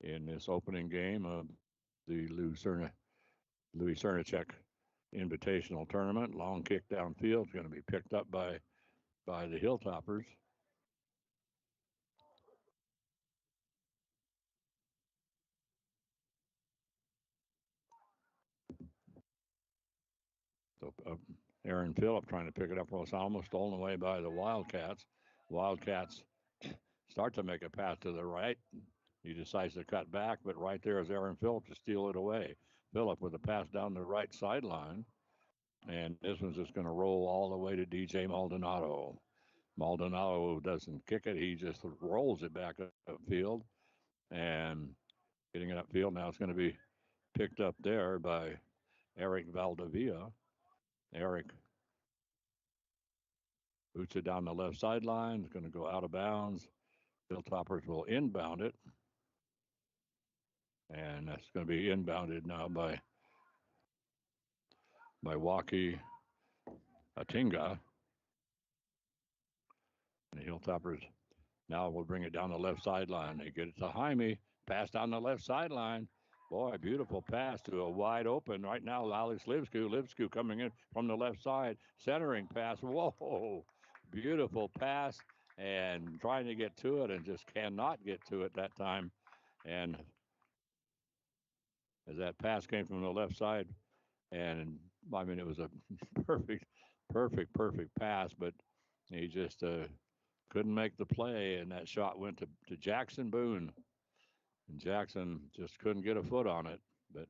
in this opening game of the Louis Cernacek Invitational Tournament. Long kick downfield is going to be picked up by the Hilltoppers. So Aaron Phillip trying to pick it up. Los Alamos stolen away by the Wildcats. Wildcats start to make a pass to the right. He decides to cut back, but right there is Aaron Phillip to steal it away. Phillip with a pass down the right sideline. And this one's just going to roll all the way to DJ Maldonado. Maldonado doesn't kick it. He just rolls it back upfield. And getting it upfield, now it's going to be picked up there by Eric Valdivia. Eric boots it down the left sideline. It's going to go out of bounds. Hilltoppers will inbound it. And that's going to be inbounded now by Waki Atinga. And the Hilltoppers now will bring it down the left sideline. They get it to Jaime. Pass down the left sideline. Boy, beautiful pass to a wide open. Right now, Alex Livsku. Livsku coming in from the left side. Centering pass. Whoa. Beautiful pass. And trying to get to it and just cannot get to it that time. And as that pass came from the left side, and I mean, it was a perfect pass, but he just couldn't make the play, and that shot went to Jackson Boone. And Jackson just couldn't get a foot on it. But,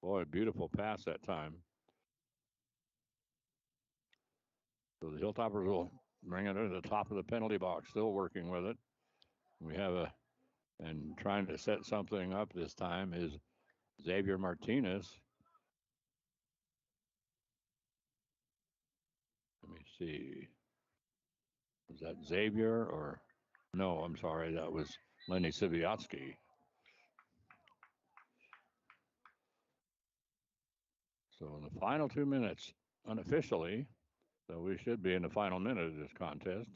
boy, beautiful pass that time. So the Hilltoppers will bring it to the top of the penalty box, still working with it. We have and trying to set something up this time is Xavier Martinez. Let me see. Was that Xavier or? No, I'm sorry. That was Lenny Siviotsky. So in the final 2 minutes, unofficially, so we should be in the final minute of this contest,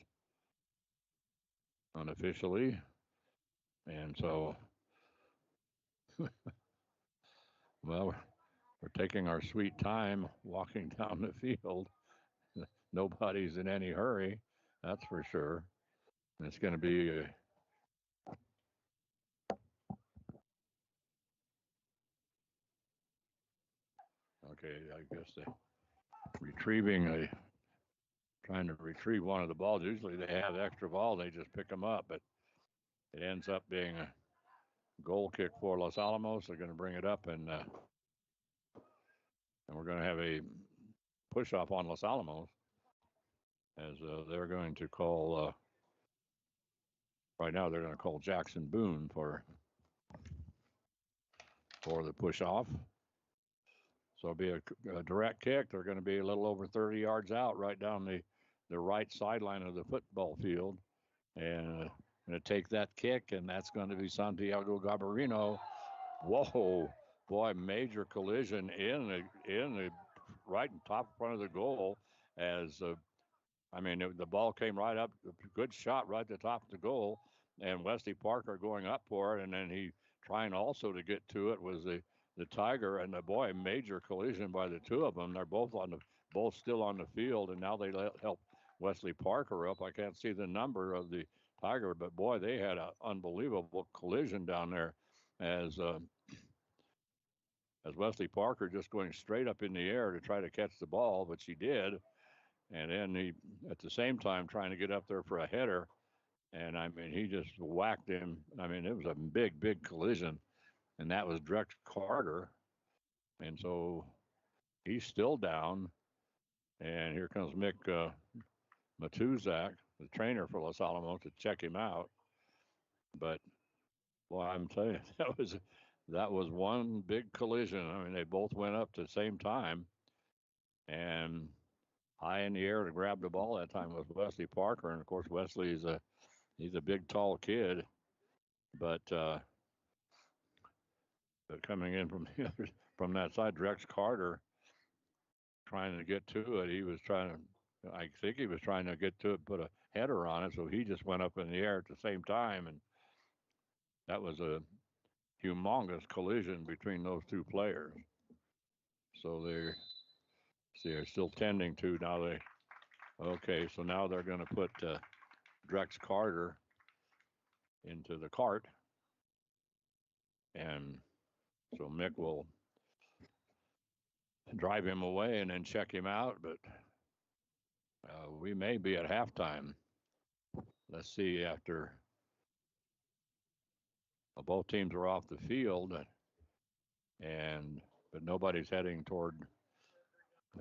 unofficially. And so, well, we're taking our sweet time walking down the field. Nobody's in any hurry, that's for sure. And it's going to be Okay, I guess they trying to retrieve one of the balls. Usually they have extra balls, they just pick them up, but it ends up being a goal kick for Los Alamos. They're going to bring it up, and we're going to have a push off on Los Alamos as they're going to call. Right now, they're going to call Jackson Boone for the push off. So it'll be a direct kick. They're going to be a little over 30 yards out, right down the right sideline of the football field, and going to take that kick, and that's going to be Santiago Gabarino. Whoa, boy, major collision in the right and top front of the goal as the ball came right up, good shot right at the top of the goal, and Wesley Parker going up for it, and then he trying also to get to it was the Tiger, and the boy, major collision by the two of them. They're both still on the field, and now they help Wesley Parker up. I can't see the number of the Tiger, but boy, they had an unbelievable collision down there as Wesley Parker just going straight up in the air to try to catch the ball, but she did. And then he, at the same time, trying to get up there for a header. And he just whacked him. It was a big, big collision. And that was Drex Carter. And so he's still down. And here comes Mick Matuzak, the trainer for Los Alamos, to check him out. But, boy, I'm telling you, that was one big collision. They both went up at the same time. And high in the air to grab the ball that time was Wesley Parker. And, of course, Wesley he's a big, tall kid. But coming in from that side, Drex Carter trying to get to it. I think he was trying to get to it, put a header on it. So he just went up in the air at the same time. And that was a humongous collision between those two players. So they're still tending to now. So now they're going to put Drex Carter into the cart. And so Mick will drive him away and then check him out. But we may be at halftime. Let's see, after both teams are off the field, but nobody's heading toward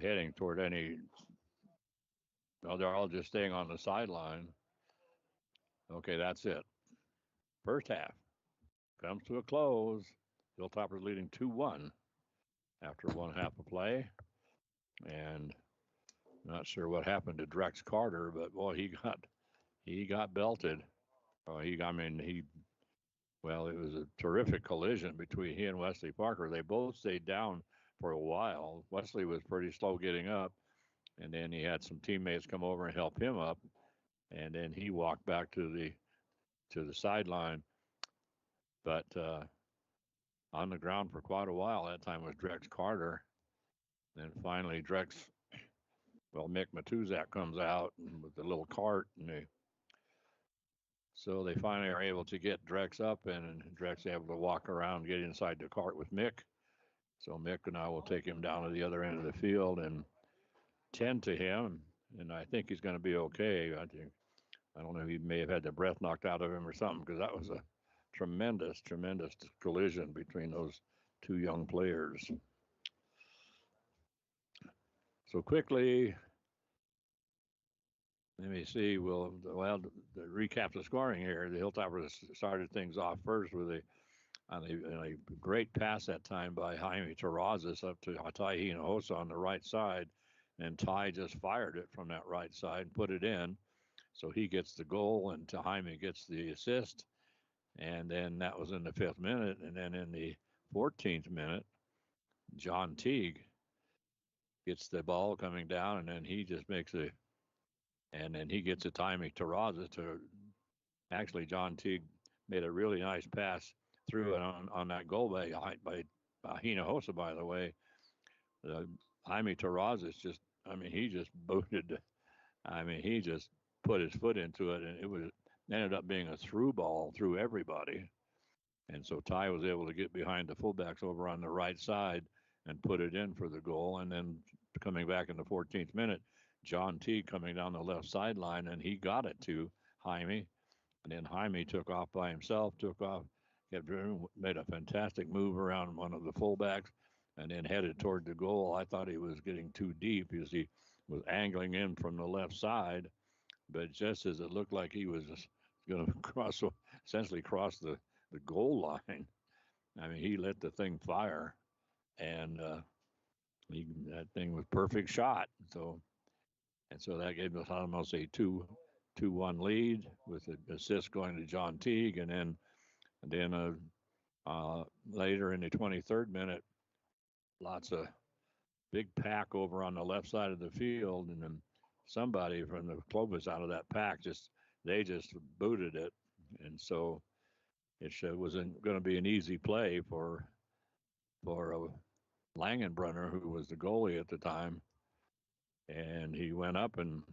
any. Well, they're all just staying on the sideline. Okay, that's it. First half comes to a close. Hilltoppers leading 2-1 after one half of play. And not sure what happened to Drex Carter, but boy, he got belted. Well, it was a terrific collision between he and Wesley Parker. They both stayed down for a while. Wesley was pretty slow getting up, and then he had some teammates come over and help him up, and then he walked back to the sideline. But on the ground for quite a while that time was Drex Carter. Then finally Mick Matuzak comes out with the little cart, and so they finally are able to get Drex up, and Drex able to walk around, get inside the cart with Mick. So Mick and I will take him down to the other end of the field and tend to him, and I think he's going to be okay. I don't know, he may have had the breath knocked out of him or something, because that was a tremendous, tremendous collision between those two young players. So quickly, let me see. To recap the scoring here, the Hilltoppers started things off first with a great pass that time by Jaime Terrazas up to Ty Hinojosa on the right side, and Ty just fired it from that right side and put it in. So he gets the goal, and Jaime gets the assist. And then that was in the 5th minute, and then in the 14th minute, John Teague gets the ball coming down, and then he just he gets a timing to Terrazas to. Actually, John Teague made a really nice pass through it on that goal by Hinojosa, by the way. Jaime Terrazas he just booted. He just put his foot into it, and it ended up being a through ball through everybody. And so Ty was able to get behind the fullbacks over on the right side and put it in for the goal. And then coming back in the 14th minute, John T coming down the left sideline, and he got it to Jaime. And then Jaime took off by himself, took off, made a fantastic move around one of the fullbacks, and then headed toward the goal. I thought he was getting too deep as he was angling in from the left side, but just as it looked like he was going to essentially cross the goal line, I mean, he let the thing fire, and that thing was perfect shot. So that gave us almost a 2-1 lead with an assist going to John Teague, and then later in the 23rd minute, lots of big pack over on the left side of the field, and then somebody from the Clovis out of that pack they just booted it, and so it wasn't going to be an easy play for Langenbrunner, who was the goalie at the time, and he went up and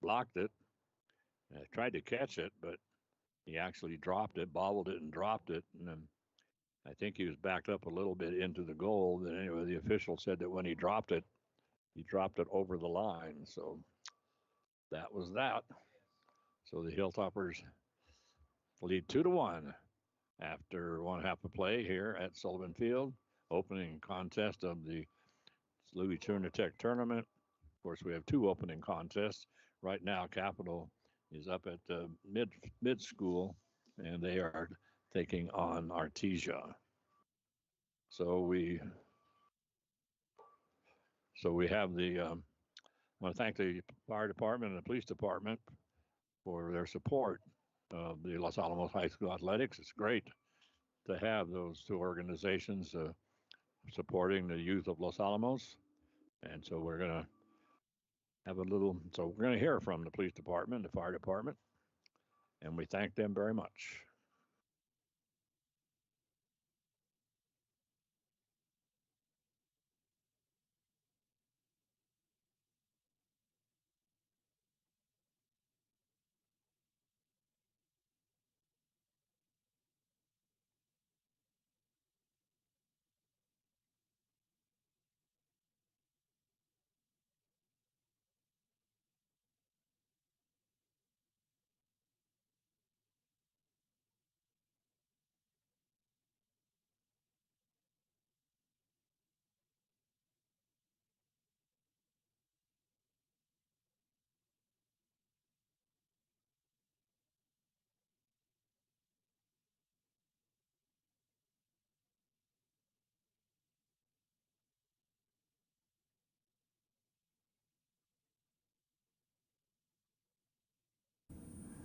blocked it. Tried to catch it, but he actually dropped it, bobbled it, and dropped it, and then I think he was backed up a little bit into the goal. And anyway, the official said that when he dropped it over the line. So that was that. So the Hilltoppers lead 2-1 after one half of play here at Sullivan Field, opening contest of the Louis Turner Tech tournament. Of course, we have two opening contests right now. Capital is up at mid school, and they are taking on Artesia. So we have I want to thank the fire department and the police department for their support of the Los Alamos High School athletics. It's great to have those two organizations supporting the youth of Los Alamos, and so we're going to have a little. So we're going to hear from the police department, the fire department, and we thank them very much.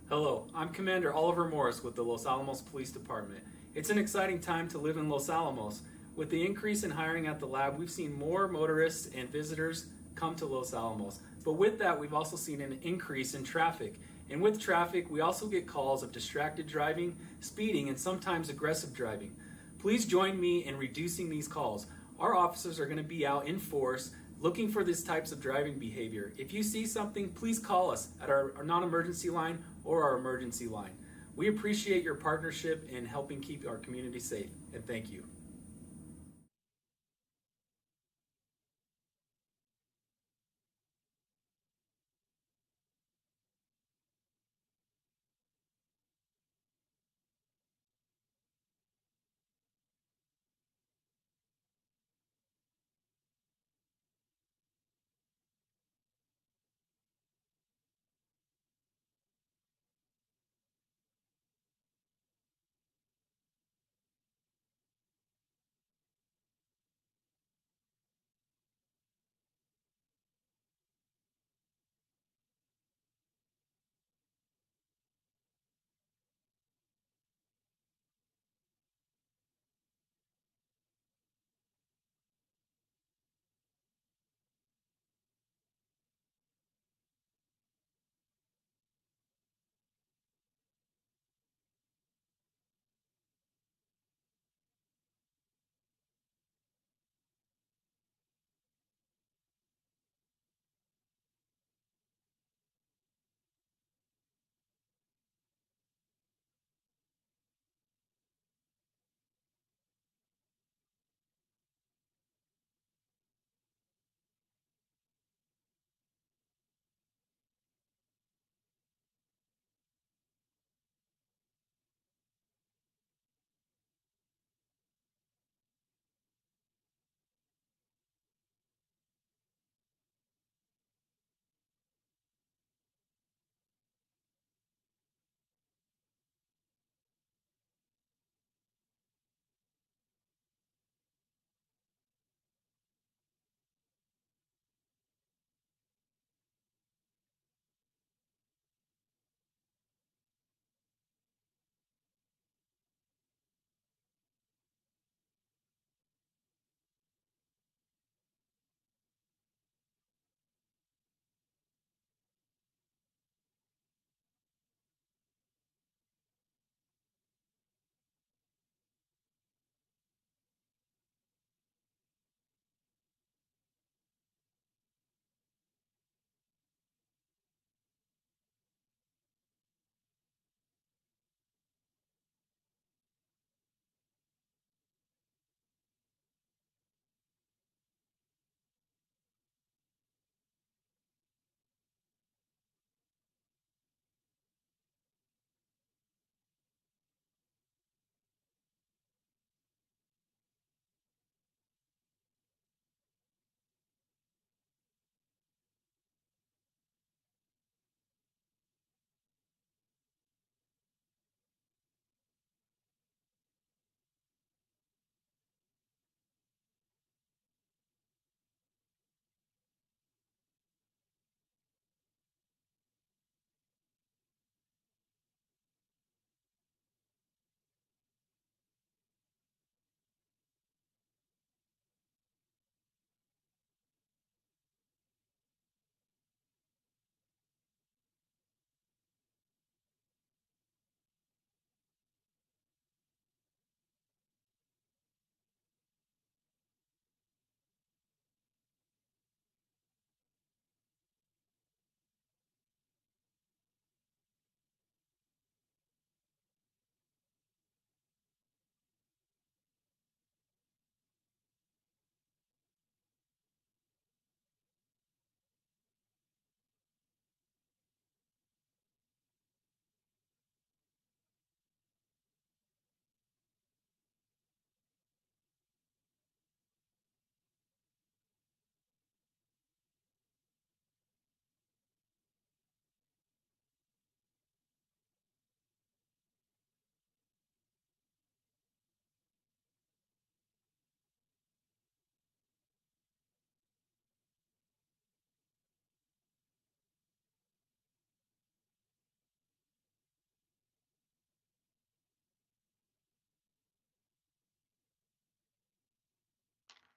Hello, I'm Commander Oliver Morris with the Los Alamos Police Department. It's an exciting time to live in Los Alamos. With the increase in hiring at the lab, we've seen more motorists and visitors come to Los Alamos. But with that, we've also seen an increase in traffic. And with traffic, we also get calls of distracted driving, speeding, and sometimes aggressive driving. Please join me in reducing these calls. Our officers are going to be out in force looking for these types of driving behavior. If you see something, please call us at our non-emergency line or our emergency line. We appreciate your partnership in helping keep our community safe, and thank you.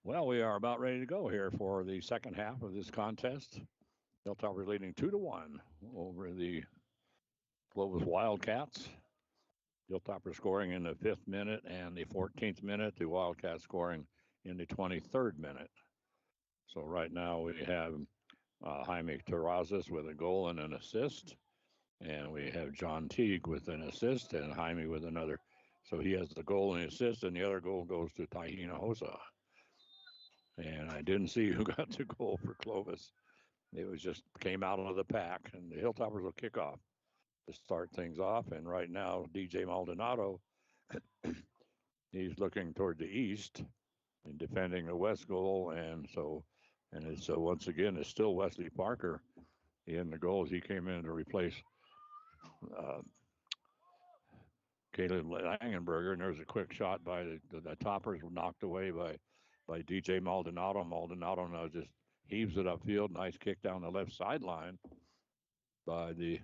Well, we are about ready to go here for the second half of this contest. Hilltoppers leading 2-1 over the Clovis Wildcats. Hilltoppers scoring in the 5th minute and the 14th minute. The Wildcats scoring in the 23rd minute. So right now we have Jaime Terrazas with a goal and an assist. And we have John Teague with an assist and Jaime with another. So he has the goal and the assist, and the other goal goes to Tahina Hosa. And I didn't see who got the goal for Clovis. It was just came out of the pack, and the Hilltoppers will kick off to start things off. And right now, DJ Maldonado, he's looking toward the east and defending the west goal. And so once again, it's still Wesley Parker in the goals. He came in to replace uh, Caleb Langenberger, and there was a quick shot by the toppers, knocked away by DJ Maldonado. Maldonado now just heaves it upfield. Nice kick down the left sideline by the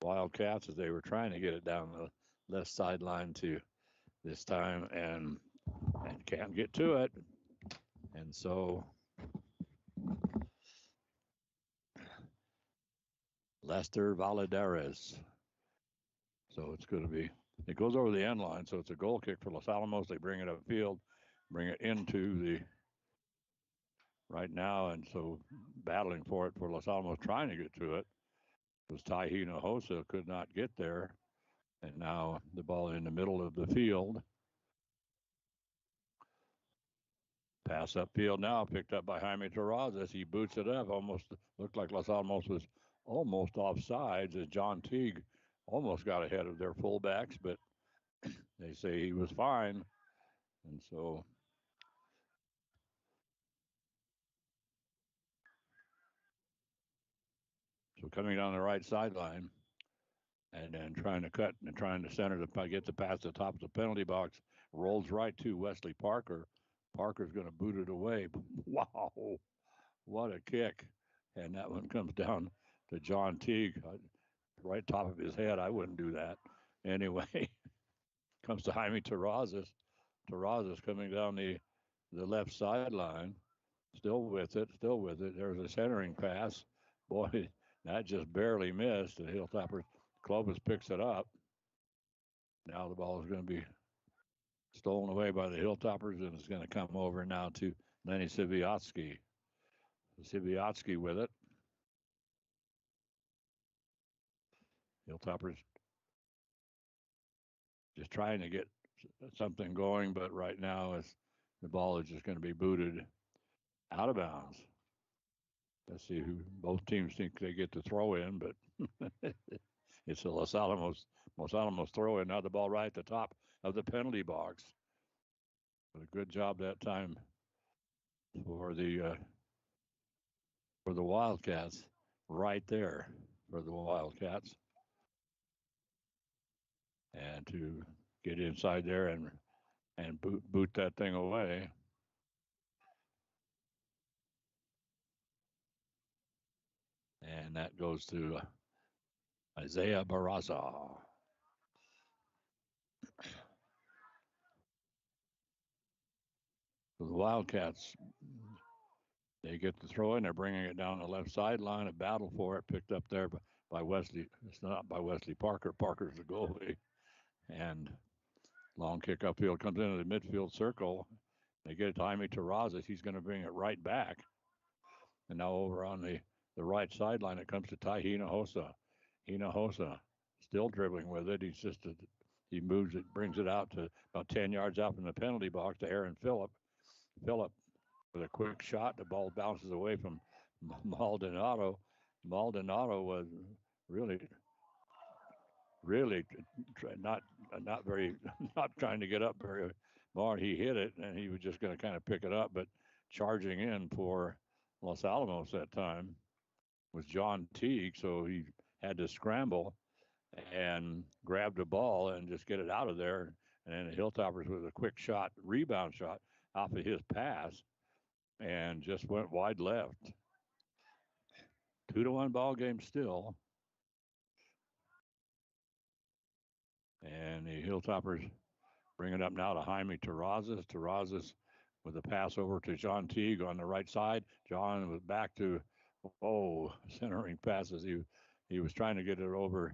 Wildcats as they were trying to get it down the left sideline to this time and can't get to it. And so Lester Valadares. So it's going to be, it goes over the end line. So it's a goal kick for Los Alamos. They bring it upfield, bring it into the right now. And so battling for it for Los Alamos, trying to get to it was Tahina Hosa, could not get there. And now the ball in the middle of the field. Pass upfield now, picked up by Jaime Terrazas. He boots it up. Almost looked like Los Alamos was almost offsides as John Teague almost got ahead of their fullbacks, but they say he was fine. And so coming down the right sideline and then trying to cut and trying to center to get the pass to the top of the penalty box, rolls right to Wesley Parker. Parker's going to boot it away. Wow, what a kick. And that one comes down to John Teague, right top of his head. I wouldn't do that. Anyway, comes to Jaime Terrazas. Terrazas coming down the left sideline, still with it. There's a centering pass. Boy, that just barely missed. The Hilltoppers, Clovis picks it up. Now the ball is going to be stolen away by the Hilltoppers, and it's going to come over now to Lenny Siviotsky. Siviotsky with it. Hilltoppers just trying to get something going, but right now the ball is just going to be booted out of bounds. Let's see who both teams think they get to throw in, but it's a Los Alamos throw in. Now the ball right at the top of the penalty box. But a good job that time for the Wildcats, right there for the Wildcats, and to get inside there and boot that thing away. And that goes to Isaiah Barraza. The Wildcats, they get the throw in. They're bringing it down the left sideline. A battle for it, picked up there by Wesley. It's not by Wesley Parker. Parker's the goalie. And long kick upfield comes into the midfield circle. They get it to Jaime Terrazas. He's going to bring it right back. And now over on the right sideline, it comes to Tahina Hosa. Hinojosa still dribbling with it. He moves it, brings it out to about 10 yards out from the penalty box to Aaron Phillip. Phillip with a quick shot. The ball bounces away from Maldonado. Maldonado was really not trying to get up very hard. He hit it, and he was just going to kind of pick it up, but charging in for Los Alamos that time was John Teague, so he had to scramble and grab the ball and just get it out of there. And then the Hilltoppers with a quick shot, rebound shot off of his pass, and just went wide left. 2-1 ball game still. And the Hilltoppers bring it up now to Jaime Terrazas. Terrazas with a pass over to John Teague on the right side. John was back to centering passes. He was trying to get it over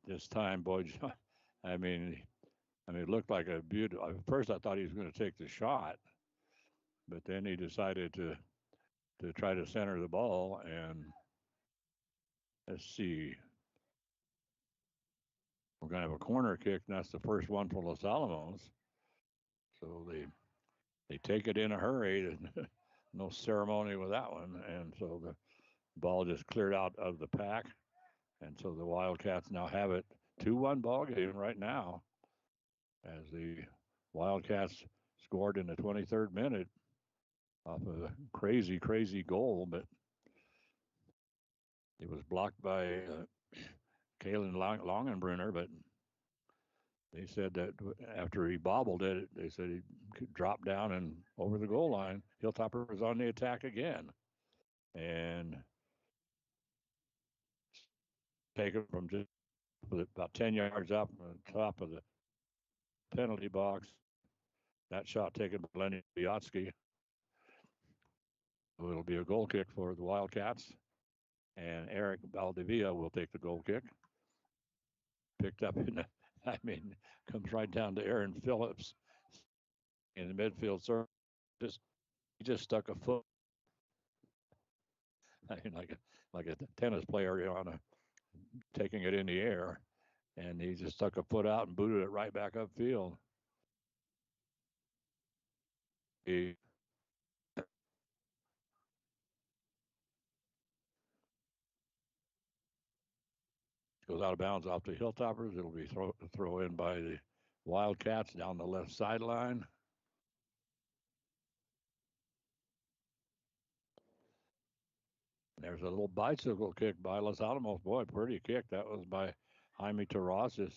this time, boy. John, I mean, it looked like a beautiful. At first, I thought he was going to take the shot, but then he decided to try to center the ball. And let's see, we're going to have a corner kick, and that's the first one for Los Alamos. So they take it in a hurry. No ceremony with that one, and so the ball just cleared out of the pack, and so the Wildcats now have it 2-1 ball game right now, as the Wildcats scored in the 23rd minute off a crazy goal, but it was blocked by Kalen Longenbrunner, but they said that after he bobbled it, they said he could drop down and over the goal line. Hilltopper was on the attack again, and taken from just about 10 yards up on the top of the penalty box. That shot taken by Lenny Biotsky. It'll be a goal kick for the Wildcats, and Eric Valdivia will take the goal kick. Picked up in the, comes right down to Aaron Phillips in the midfield circle. He just stuck a foot, like a tennis player on taking it in the air, and he just stuck a foot out and booted it right back upfield. He goes out of bounds off the Hilltoppers. It'll be throw in by the Wildcats down the left sideline. There's a little bicycle kick by Los Alamos. Boy, pretty kick. That was by Jaime Terrazas,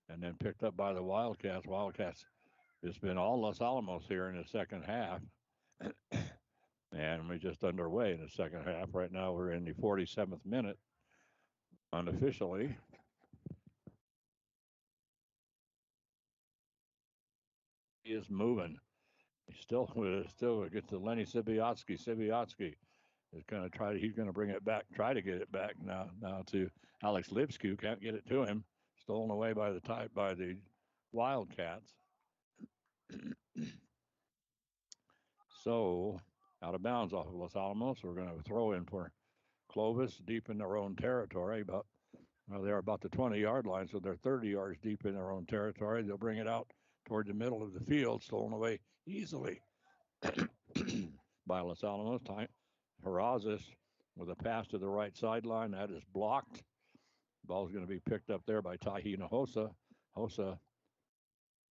and then picked up by the Wildcats. Wildcats, it's been all Los Alamos here in the second half. And we're just underway in the second half. Right now, we're in the 47th minute unofficially. He is moving. He still gets to Lenny Sibiotsky. Sibiotsky is going to he's going to bring it back, try to get it back now to Alex Lipsky. Can't get it to him. Stolen away by the Wildcats. So out of bounds off of Los Alamos. We're going to throw in for Clovis deep in their own territory. They're about the 20-yard line, so they're 30 yards deep in their own territory. They'll bring it out toward the middle of the field, stolen away easily by Los Alamos. Terrazas with a pass to the right sideline. That is blocked. Ball's going to be picked up there by Hinojosa. Hosa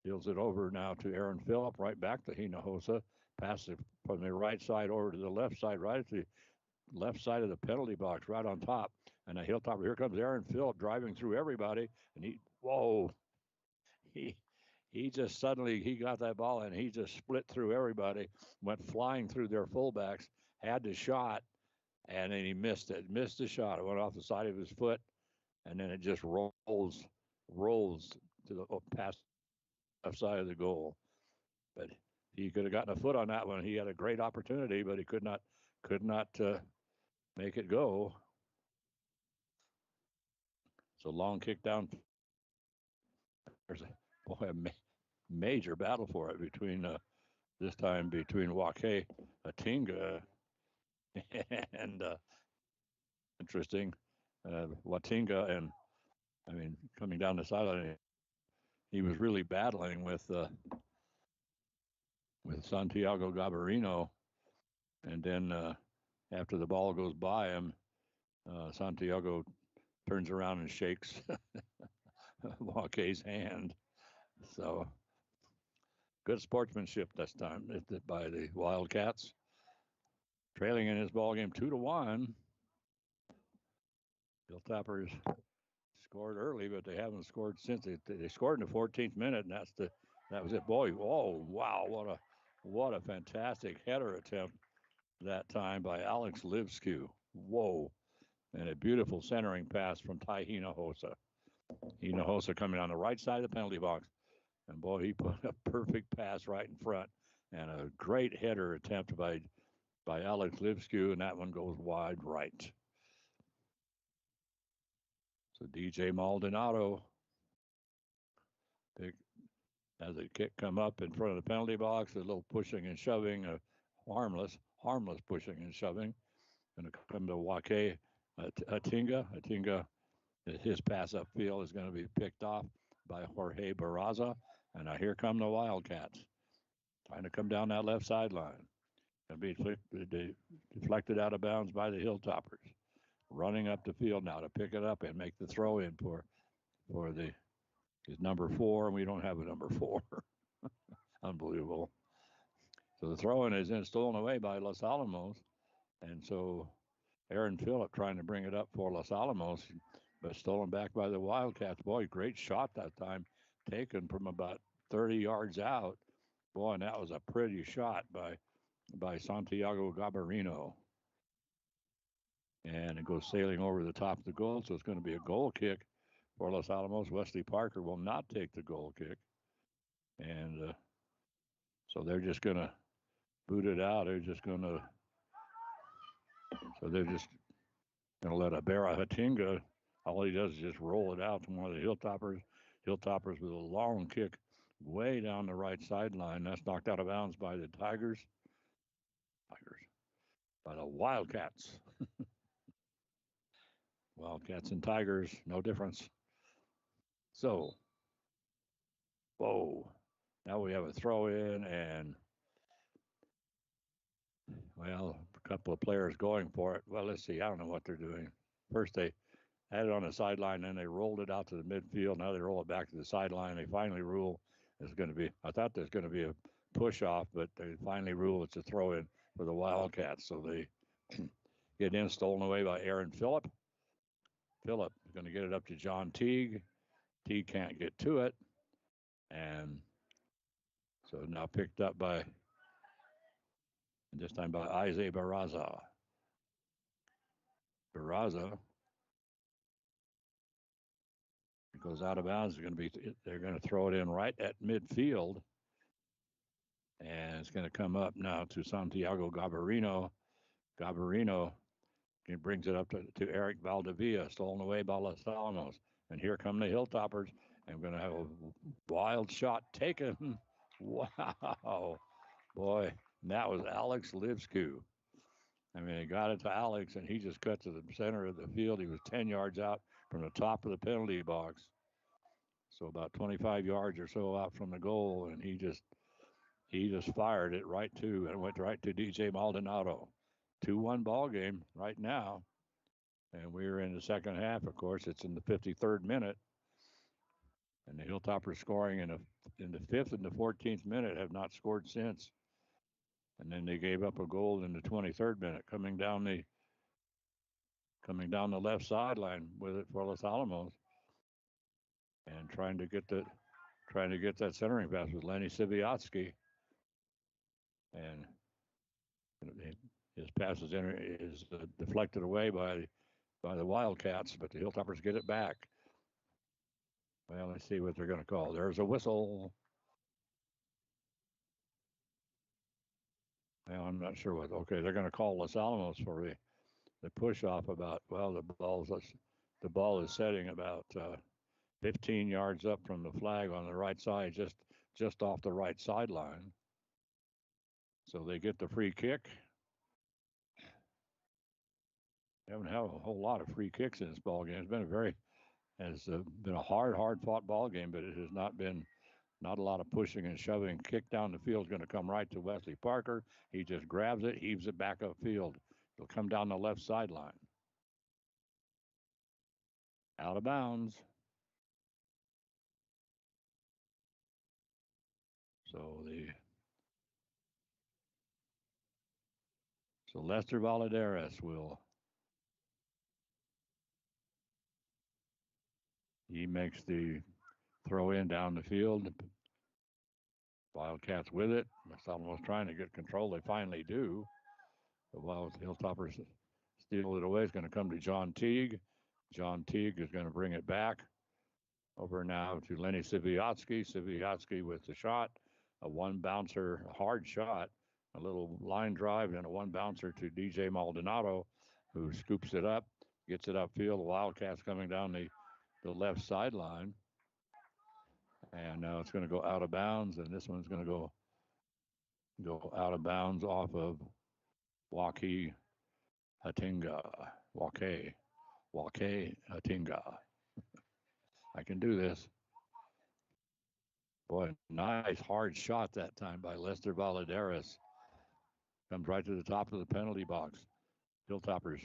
deals it over now to Aaron Phillip, right back to Hinojosa. Pass it from the right side over to the left side, right at the left side of the penalty box, right on top. And a Hilltopper, here comes Aaron Phillip driving through everybody. And he just suddenly, he got that ball and he just split through everybody, went flying through their fullbacks, had the shot, and then he missed the shot. It went off the side of his foot, and then it just rolls to the past left side of the goal. But he could have gotten a foot on that one. He had a great opportunity, but he could not make it go. So long kick down. There's a major battle for it between this time between Wake Atinga and interesting Watinga, and coming down the sideline, he was really battling with Santiago Gabarino, and then after the ball goes by him, Santiago turns around and shakes Wake's hand. So good sportsmanship this time by the Wildcats, trailing in this ball game 2-1. Hilltoppers scored early, but they haven't scored since. They scored in the 14th minute, and that was it. Boy, oh wow, what a fantastic header attempt that time by Alex Lipsky. Whoa, and a beautiful centering pass from Ty Hinojosa. Hinojosa coming on the right side of the penalty box, and boy, he put a perfect pass right in front. and a great header attempt by Alex Livskew, and that one goes wide right. So DJ Maldonado, big, as the kick come up in front of the penalty box, a little pushing and shoving, harmless pushing and shoving. Going to come to Wake Atinga. Atinga, his pass upfield is going to be picked off by Jorge Barraza. And now here come the Wildcats, trying to come down that left sideline. Going to be deflected out of bounds by the Hilltoppers. Running up the field now to pick it up and make the throw in for his number 4, and we don't have a number 4. Unbelievable. So the throw in is then stolen away by Los Alamos, and so Aaron Phillip trying to bring it up for Los Alamos, but stolen back by the Wildcats. Boy, great shot that time, taken from about 30 yards out. Boy, and that was a pretty shot by Santiago Gabarino. And it goes sailing over the top of the goal, so it's going to be a goal kick for Los Alamos. Wesley Parker will not take the goal kick. And so they're just going to boot it out. They're just going to let Abera Hatinga, all he does is just roll it out to one of the Hilltoppers. Hilltoppers with a long kick way down the right sideline. That's knocked out of bounds by the Tigers. By the Wildcats. Wildcats and Tigers, no difference. So, whoa. Now we have a throw in, and, well, a couple of players going for it. Well, let's see. I don't know what they're doing. First, they had it on the sideline, then they rolled it out to the midfield. Now they roll it back to the sideline. They finally rule it's going to be, I thought there's going to be a push off, but they finally rule it's a throw in for the Wildcats. So they get in, stolen away by Aaron Phillip. Phillip is going to get it up to John Teague. Teague can't get to it. And so now picked up by, this time by Isaiah Barraza. Barraza goes out of bounds. They're going to throw it in right at midfield. And it's going to come up now to Santiago Gabarino. Gabarino brings it up to Eric Valdivia, stolen away by Los Alamos. And here come the Hilltoppers. I'm going to have a wild shot taken. Wow. Boy, and that was Alex Livskew. I mean, he got it to Alex, and he just cut to the center of the field. He was 10 yards out from the top of the penalty box. So about 25 yards or so out from the goal, and he just fired it right to, and went right to DJ Maldonado. 2-1 ball game right now. And we're in the second half, of course. It's in the 53rd minute. And the Hilltoppers scoring in the 5th and the 14th minute, have not scored since. And then they gave up a goal in the 23rd minute, coming down the left sideline with it for Los Alamos, and trying to get that centering pass with Lenny Siviotsky. And his pass is deflected away by the Wildcats, but the Hilltoppers get it back. Well, let's see what they're going to call. There's a whistle. Well, I'm not sure what. Okay, they're going to call Los Alamos for the push off about. Well, the ball is setting about 15 yards up from the flag on the right side, just off the right sideline. So they get the free kick. They haven't had a whole lot of free kicks in this ball game. It's been a hard fought ball game, but it has not a lot of pushing and shoving. Kick down the field is going to come right to Wesley Parker. He just grabs it, heaves it back upfield. It'll come down the left sideline. Out of bounds. So Lester Valadares he makes the throw in down the field. Wildcats with it. Someone was trying to get control. They finally do. The Hilltoppers steal it away. It's going to come to John Teague. John Teague is going to bring it back over now to Lenny Siviotsky. Siviotsky with the shot. a one bouncer hard shot, a little line drive, and a one bouncer to DJ Maldonado, who scoops it up, gets it upfield. The Wildcats coming down the left sideline. And now it's going to go out of bounds, and this one's going to go out of bounds off of Wake Hatinga. Wake Hatinga. I can do this. Boy, nice hard shot that time by Lester Valadares. Comes right to the top of the penalty box. Hilltoppers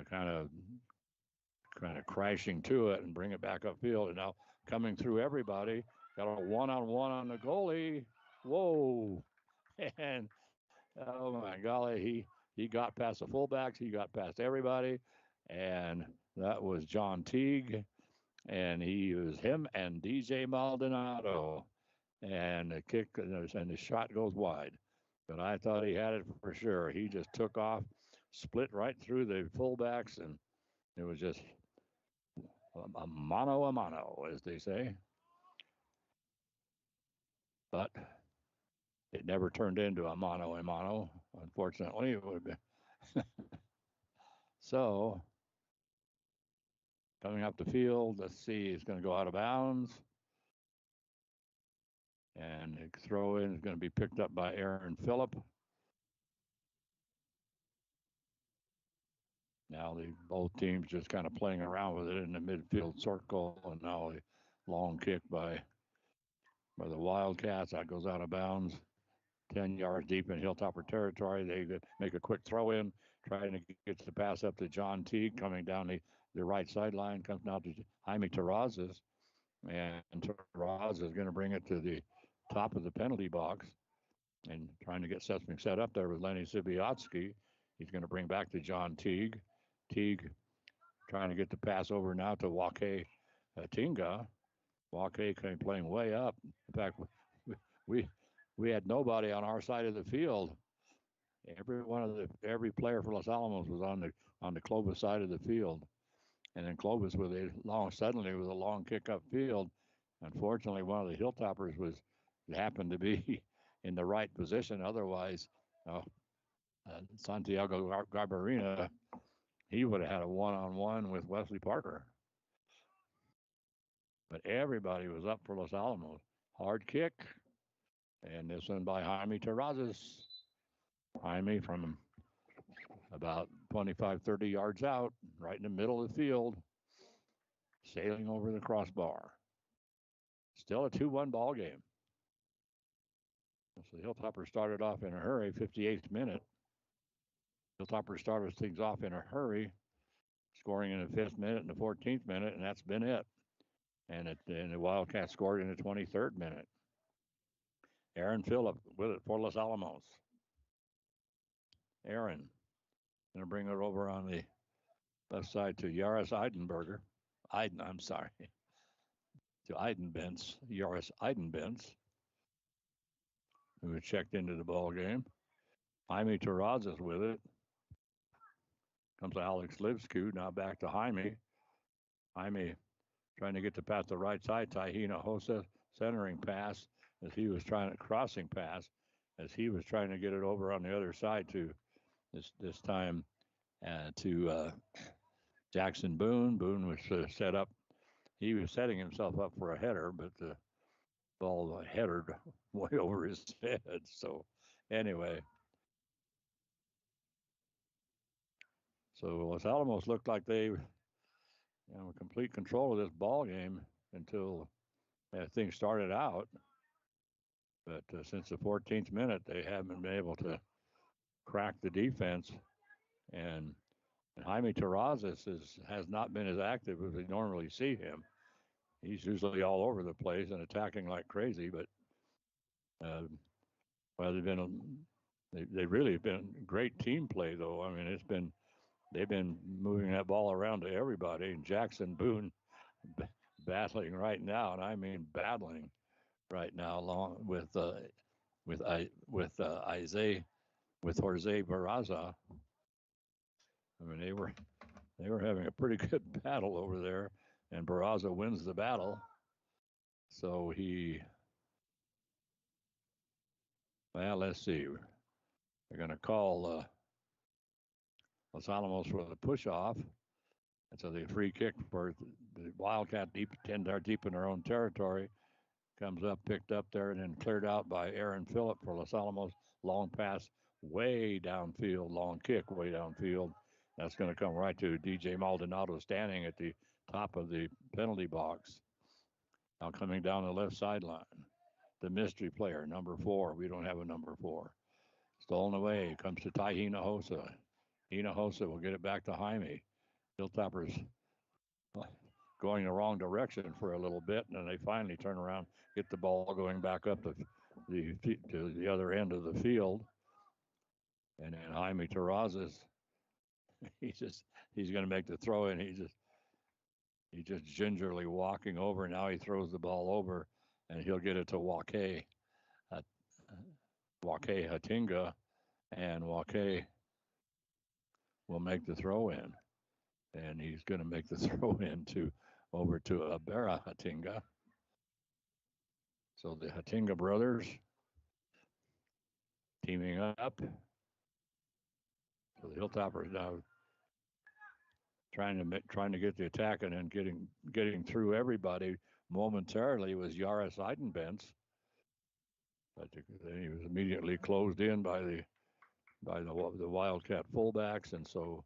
kind of crashing to it and bring it back upfield. And now coming through everybody. Got a one-on-one on the goalie. Whoa. And oh my golly, he got past the fullbacks. He got past everybody. And that was John Teague. And he was him and DJ Maldonado. And the kick and the shot goes wide. But I thought he had it for sure. He just took off, split right through the fullbacks, and it was just a mano, as they say. But it never turned into a mano, unfortunately. It would have been. So, coming up the field, let's see, he's going to go out of bounds. And the throw in is going to be picked up by Aaron Phillip. Now both teams just kind of playing around with it in the midfield circle, and now a long kick by the Wildcats. That goes out of bounds, 10 yards deep in Hilltopper territory. They make a quick throw in, trying to get the pass up to John Teague, coming down the right sideline, comes down to Jaime Terrazas, and Terrazas is going to bring it to the top of the penalty box and trying to get something set up there with Lenny Sibiotsky. He's going to bring back to John Teague. Teague trying to get the pass over now to Wake Tinga. Wake playing way up. In fact, we had nobody on our side of the field. Every player for Los Alamos was on the Clovis side of the field, and then Clovis with a long kick upfield. Unfortunately, one of the Hilltoppers happened to be in the right position. Otherwise, Santiago Garbarina, he would have had a one-on-one with Wesley Parker. But everybody was up for Los Alamos. Hard kick. And this one by Jaime Terrazas. Jaime from about 25, 30 yards out, right in the middle of the field, sailing over the crossbar. Still a 2-1 ball game. So the Hilltoppers started off in a hurry, 58th minute. Hilltoppers started things off in a hurry, scoring in the 5th minute and the 14th minute, and that's been it. And the Wildcats scored in the 23rd minute. Aaron Phillip with it for Los Alamos. Aaron going to bring it over on the left side to Yaris Eidenberger. To Eidenbens, Yaris Eidenbens, who had checked into the ball game. Jaime Terrazas with it. Comes Alex Livsku, now back to Jaime. Jaime trying to get the pass to the right side. Tahina Hosa centering pass as he was trying to crossing pass as he was trying to get it over on the other side to this time to Jackson Boone. Boone was set up. He was setting himself up for a header, but the ball headed way over his head. So anyway, so Los Alamos looked like they complete control of this ball game until things started out. But since the 14th minute, they haven't been able to crack the defense. And Jaime Terrazas has not been as active as we normally see him. He's usually all over the place and attacking like crazy. But they really have been great team play, though. I mean, they've been moving that ball around to everybody. And Jackson Boone battling right now, and I mean battling right now, along with Jorge Barraza. I mean, they were having a pretty good battle over there, and Barraza wins the battle. So he Well, let's see. They're going to call Los Alamos for the push off. And so the free kick for the Wildcat deep in their own territory comes up, picked up there, and then cleared out by Aaron Phillip for Los Alamos. Long pass way downfield, long kick way downfield. That's going to come right to DJ Maldonado standing at the top of the penalty box. Now coming down the left sideline. The mystery player, number 4. We don't have a number 4. Stolen away. Comes to Ty Hinojosa. Hinojosa will get it back to Jaime. Hilltoppers going the wrong direction for a little bit, and then they finally turn around, get the ball going back up to the other end of the field. And then Jaime Terrazas, he's going to make the throw in. He's just gingerly walking over. Now he throws the ball over, and he'll get it to Wake Hatinga, and Wake will make the throw in. And he's going to make the throw in over to Abera Hatinga. So the Hatinga brothers teaming up. So the Hilltoppers now trying to get the attack, and then getting through everybody momentarily was Yaris Eidenbens, but then he was immediately closed in by the Wildcat fullbacks, and so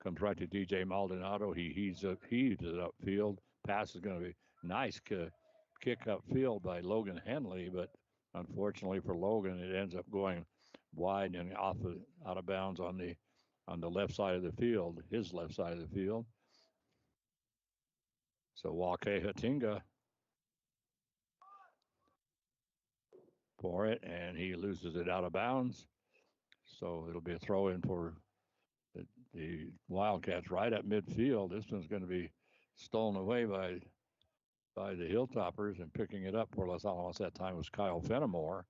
comes right to DJ Maldonado. He heaves it upfield. Pass is going to be nice kick upfield by Logan Henley, but unfortunately for Logan, it ends up going wide and out of bounds on the left side of the field, his left side of the field. So Wake Hatinga for it, and he loses it out of bounds. So it'll be a throw in for the Wildcats right at midfield. This one's going to be stolen away by the Hilltoppers, and picking it up for Los Alamos that time was Kyle Fenimore.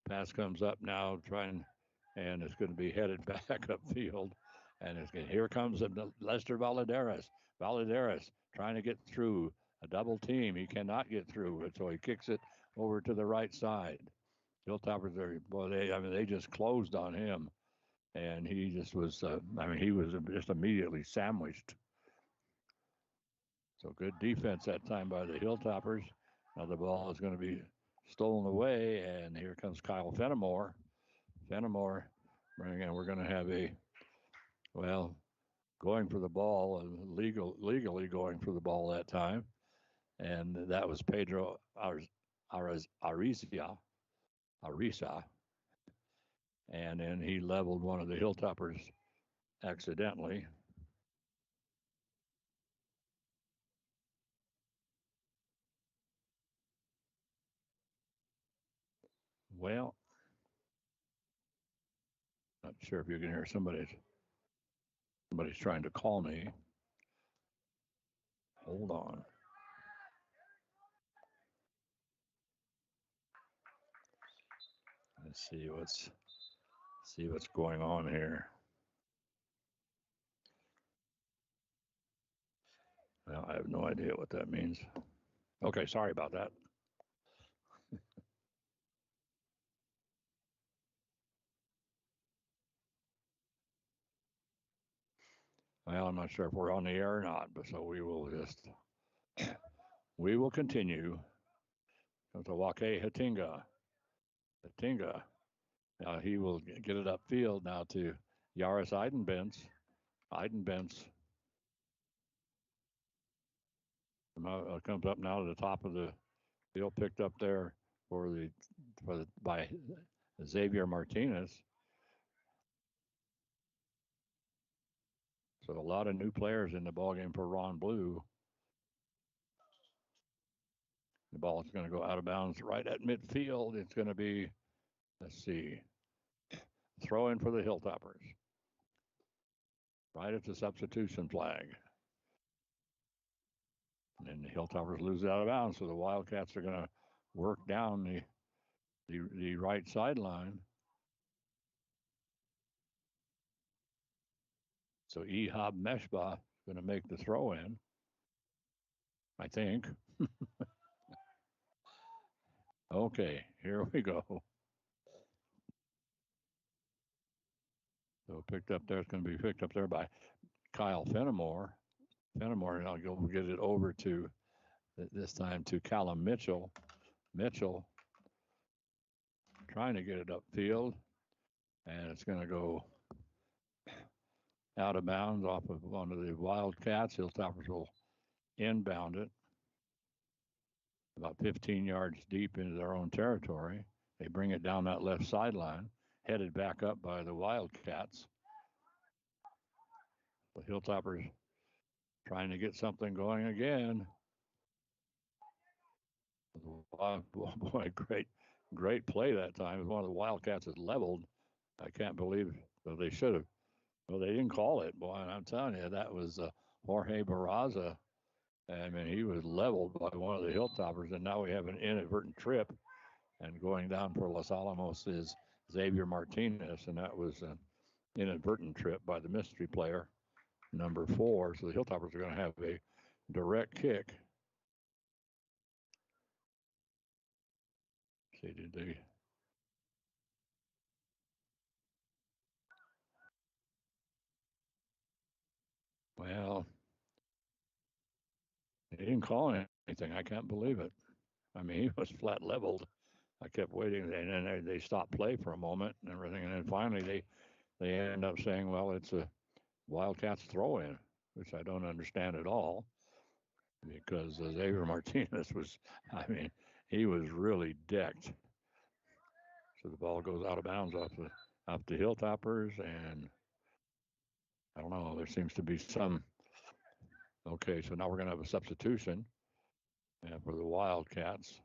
Pass comes up now, and it's going to be headed back upfield. And here comes Lester Valadares. Valadares trying to get through a double team. He cannot get through, so he kicks it over to the right side. Hilltoppers they just closed on him, and he just was. He was just immediately sandwiched. So good defense that time by the Hilltoppers. Now the ball is going to be stolen away, and here comes Kyle Fenimore. Fenimore, and we're going to have going for the ball, legally going for the ball that time, and that was Pedro Arisa, and then he leveled one of the Hilltoppers accidentally. Well, not sure if you can hear somebody's trying to call me. Hold on. Let's see what's going on here. Well, I have no idea what that means. Okay, sorry about that. Well, I'm not sure if we're on the air or not, but so we will continue. Comes to Wake Hatinga. Now he will get it upfield now to Yaris Eidenbens. Comes up now to the top of the field, picked up there by Xavier Martinez. So a lot of new players in the ballgame for Ron Blue. The ball is going to go out of bounds right at midfield. It's going to be, let's see, throw in for the Hilltoppers. Right at the substitution flag. And then the Hilltoppers lose it out of bounds, so the Wildcats are going to work down the right sideline. So Ehab Meshba is going to make the throw in, I think. Okay, here we go. So picked up there. It's going to be picked up there by Kyle Fenimore. Fenimore now go get it over to this time to Callum Mitchell. Mitchell trying to get it upfield, and it's going to go out of bounds off of one of the Wildcats. Hilltoppers will inbound it about 15 yards deep into their own territory. They bring it down that left sideline, headed back up by the Wildcats. The Hilltoppers trying to get something going again. Boy, great play that time. It was one of the Wildcats that leveled. I can't believe they should have. Well, they didn't call it, boy. And I'm telling you, that was Jorge Barraza. I mean, he was leveled by one of the Hilltoppers, and now we have an inadvertent trip. And going down for Los Alamos is Xavier Martinez, and that was an inadvertent trip by the mystery player, number 4. So the Hilltoppers are going to have a direct kick. See, did they? Well, they didn't call anything. I can't believe it. I mean, he was flat leveled. I kept waiting, and then they stopped play for a moment and everything, and then finally they end up saying, "Well, it's a Wildcats throw-in," which I don't understand at all, because Xavier Martinez was, I mean, he was really decked. So the ball goes out of bounds off the Hilltoppers, and I don't know. There seems to be some. Okay, so now we're going to have a substitution for the Wildcats,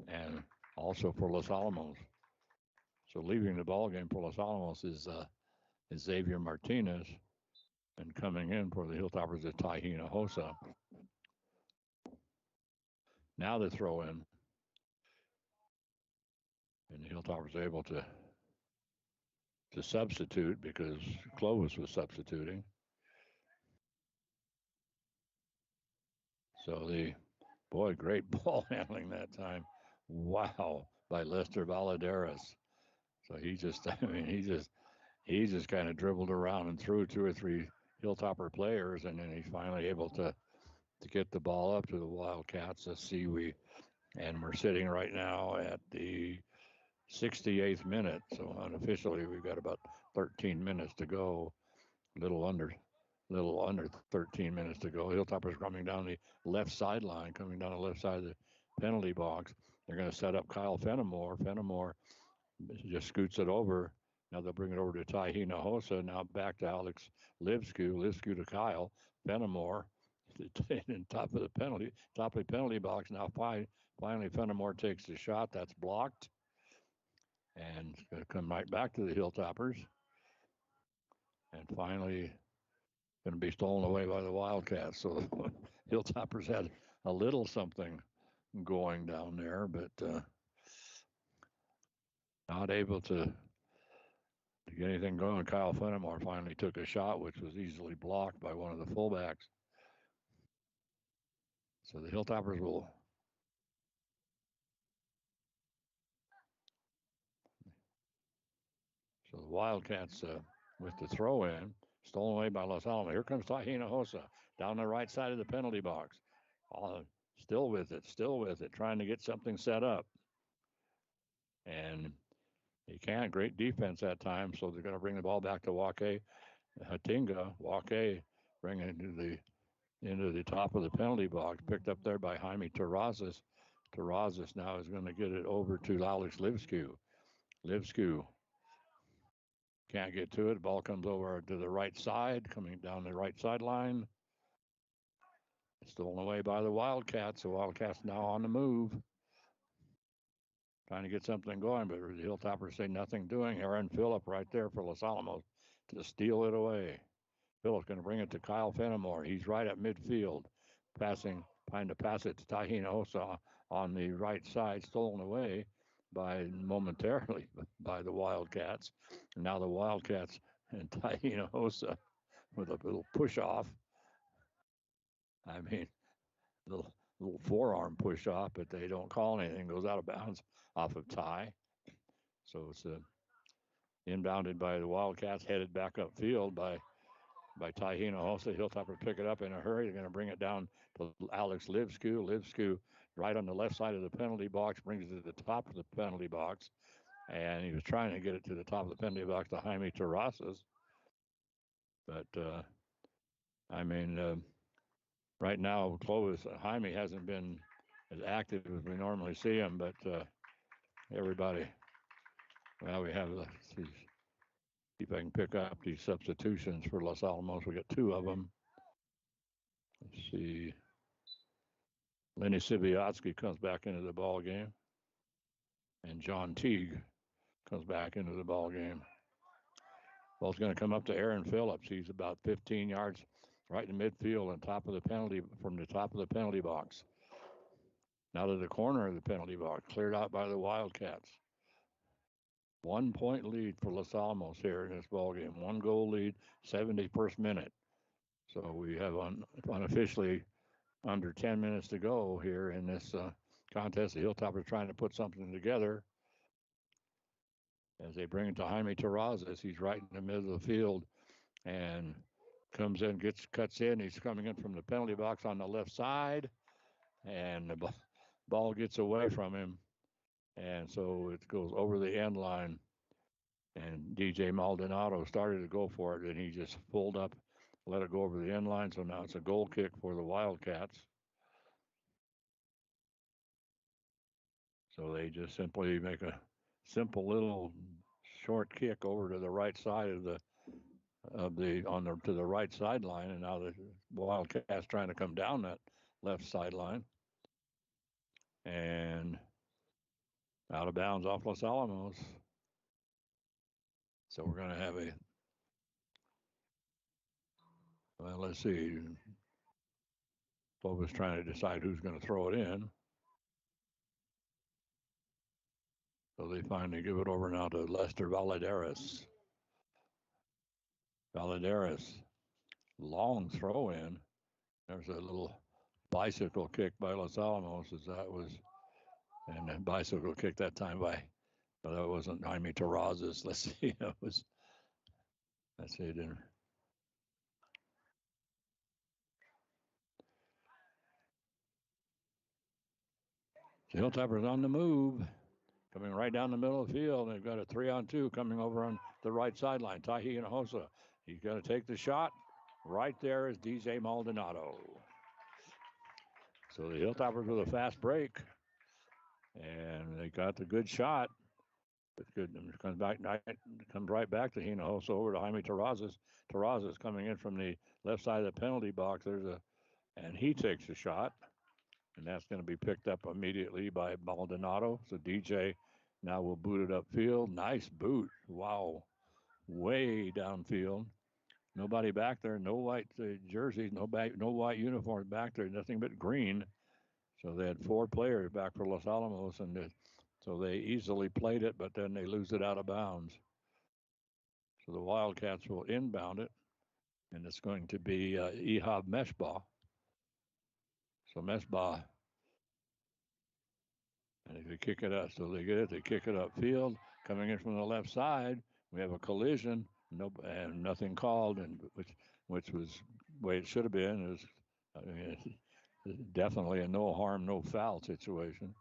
and also for Los Alamos. So leaving the ball game for Los Alamos is Xavier Martinez, and coming in for the Hilltoppers is Ty Hinojosa. Now the throw in, and the Hilltoppers are able to substitute because Clovis was substituting. So great ball handling that time. Wow, by Lester Valadares. So he just, I mean, he just kind of dribbled around and threw 2 or 3 Hilltopper players, and then he's finally able to get the ball up to the Wildcats. Let's see, we're sitting right now at the 68th minute. So unofficially, we've got about 13 minutes to go. Little under 13 minutes to go. Hilltoppers coming down the left sideline, coming down the left side of the penalty box. They're going to set up Kyle Fenimore. Fenimore just scoots it over. Now they'll bring it over to Ty Hinojosa. Now back to Alex Livsku. Livsku to Kyle Fenimore. In top of the penalty box. Now finally Fenimore takes the shot. That's blocked. And it's going to come right back to the Hilltoppers. And finally going to be stolen away by the Wildcats. So the Hilltoppers had a little something going down there, but not able to get anything going. Kyle Fenimore finally took a shot, which was easily blocked by one of the fullbacks. So the Hilltoppers will. So the Wildcats with the throw in, stolen away by Los Alamos. Here comes Ty Hinojosa down the right side of the penalty box. Still with it, trying to get something set up. And he can't. Great defense that time, so they're going to bring the ball back to Wake Hatinga. Wake bringing it into the top of the penalty box, picked up there by Jaime Terrazas. Terrazas now is going to get it over to Alex Livsku. Livsku can't get to it. The ball comes over to the right side, coming down the right sideline. Stolen away by the Wildcats. The Wildcats now on the move. Trying to get something going, but the Hilltoppers say nothing doing. Aaron Phillip right there for Los Alamos to steal it away. Phillip's going to bring it to Kyle Fenimore. He's right at midfield, trying to pass it to Ty Hinojosa on the right side, stolen away momentarily by the Wildcats. And now the Wildcats and Ty Hinojosa with a little push off. I mean, little forearm push off, but they don't call anything. Goes out of bounds off of Ty. So it's inbounded by the Wildcats, headed back upfield by Ty Hinojosa. Hilltopper pick it up in a hurry. They're going to bring it down to Alex Livsku. Livsku right on the left side of the penalty box, brings it to the top of the penalty box. And he was trying to get it to the top of the penalty box to Jaime Terrazas. But, I mean, right now, Clovis, Jaime hasn't been as active as we normally see him, but everybody, well, we have, see if I can pick up these substitutions for Los Alamos. We got 2 of them. Let's see. Lenny Sibiotsky comes back into the ball game, and John Teague comes back into the ball game. Ball's going to come up to Aaron Phillips. He's about 15 yards right in midfield on top of the penalty, from the top of the penalty box. Now to the corner of the penalty box, cleared out by the Wildcats. 1 point lead for Los Alamos here in this ball game. 1 goal lead, 71st minute. So we have unofficially under 10 minutes to go here in this contest. The Hilltoppers trying to put something together as they bring it to Jaime Terrazas. He's right in the middle of the field and comes in, cuts in. He's coming in from the penalty box on the left side, and the ball gets away from him. And so it goes over the end line. And DJ Maldonado started to go for it, and he just pulled up, let it go over the end line. So now it's a goal kick for the Wildcats. So they just simply make a simple little short kick over to the right side to the right sideline, and now the Wildcats trying to come down that left sideline and out of bounds off Los Alamos. So we're going to have let's see. Bob was trying to decide who's going to throw it in. So they finally give it over now to Lester Valadares. Valadares, long throw in. There's a little bicycle kick by Los Alamos, as that was, and a bicycle kick that time by, but that wasn't Jaime Terrazas. Let's see, it was, let's see, it didn't. The Hilltoppers on the move, coming right down the middle of the field. They've got a 3-on-2 coming over on the right sideline. Ty Hinojosa, he's going to take the shot. Right there is DJ Maldonado. So the Hilltoppers with a fast break, and they got the good shot. It's good. It comes right back to Hinojosa over to Jaime Terrazas. Terrazas coming in from the left side of the penalty box. And he takes a shot, and that's going to be picked up immediately by Maldonado. So DJ now will boot it upfield. Nice boot. Wow. Way downfield. Nobody back there. No white jerseys. No white uniforms back there. Nothing but green. So they had 4 players back for Los Alamos, and so they easily played it, but then they lose it out of bounds. So the Wildcats will inbound it, and it's going to be Ihab Meshbah. So Meshbah, and if you kick it up, so they get it, they kick it upfield, coming in from the left side. We have a collision, and nothing called, and which was the way it should have been. It was, I mean, definitely a no harm, no foul situation.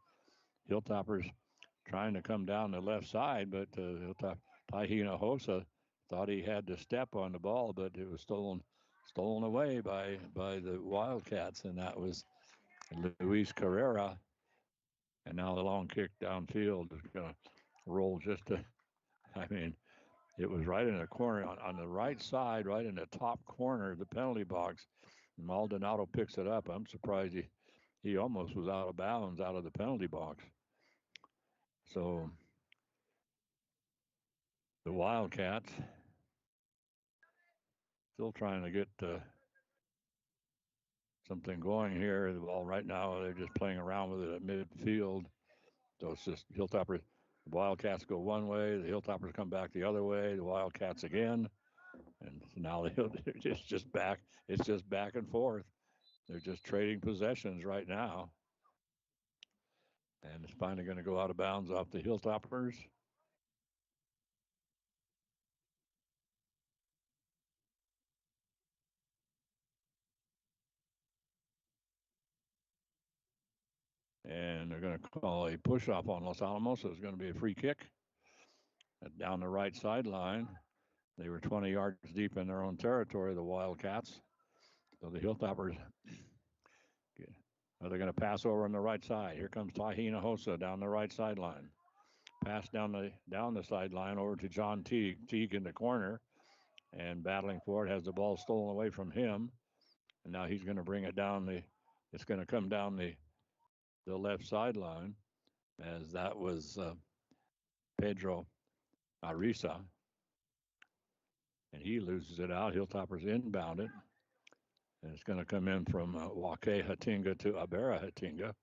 Hilltoppers trying to come down the left side, but Ty Hinojosa thought he had the step on the ball, but it was stolen away by the Wildcats, and that was Luis Carrera. And now the long kick downfield is going to roll I mean, it was right in the corner on the right side, right in the top corner of the penalty box. Maldonado picks it up. I'm surprised he almost was out of bounds out of the penalty box. So the Wildcats still trying to get something going here. The ball right now, they're just playing around with it at midfield. So it's just Hilltoppers. The Wildcats go one way. The Hilltoppers come back the other way. The Wildcats again. And now it's just back. It's just back and forth. They're just trading possessions right now. And it's finally going to go out of bounds off the Hilltoppers. And they're going to call a push off on Los Alamos. So it's going to be a free kick down the right sideline. They were 20 yards deep in their own territory, the Wildcats. So the Hilltoppers, they're going to pass over on the right side. Here comes Tahina Hosa down the right sideline. Pass down the sideline over to John Teague. Teague in the corner and battling for it, has the ball stolen away from him. And now he's going to bring it down it's going to come down the left sideline, as that was Pedro Arisa. And he loses it out. Hilltoppers inbound it. And it's going to come in from Wake Hatinga to Abera Hatinga.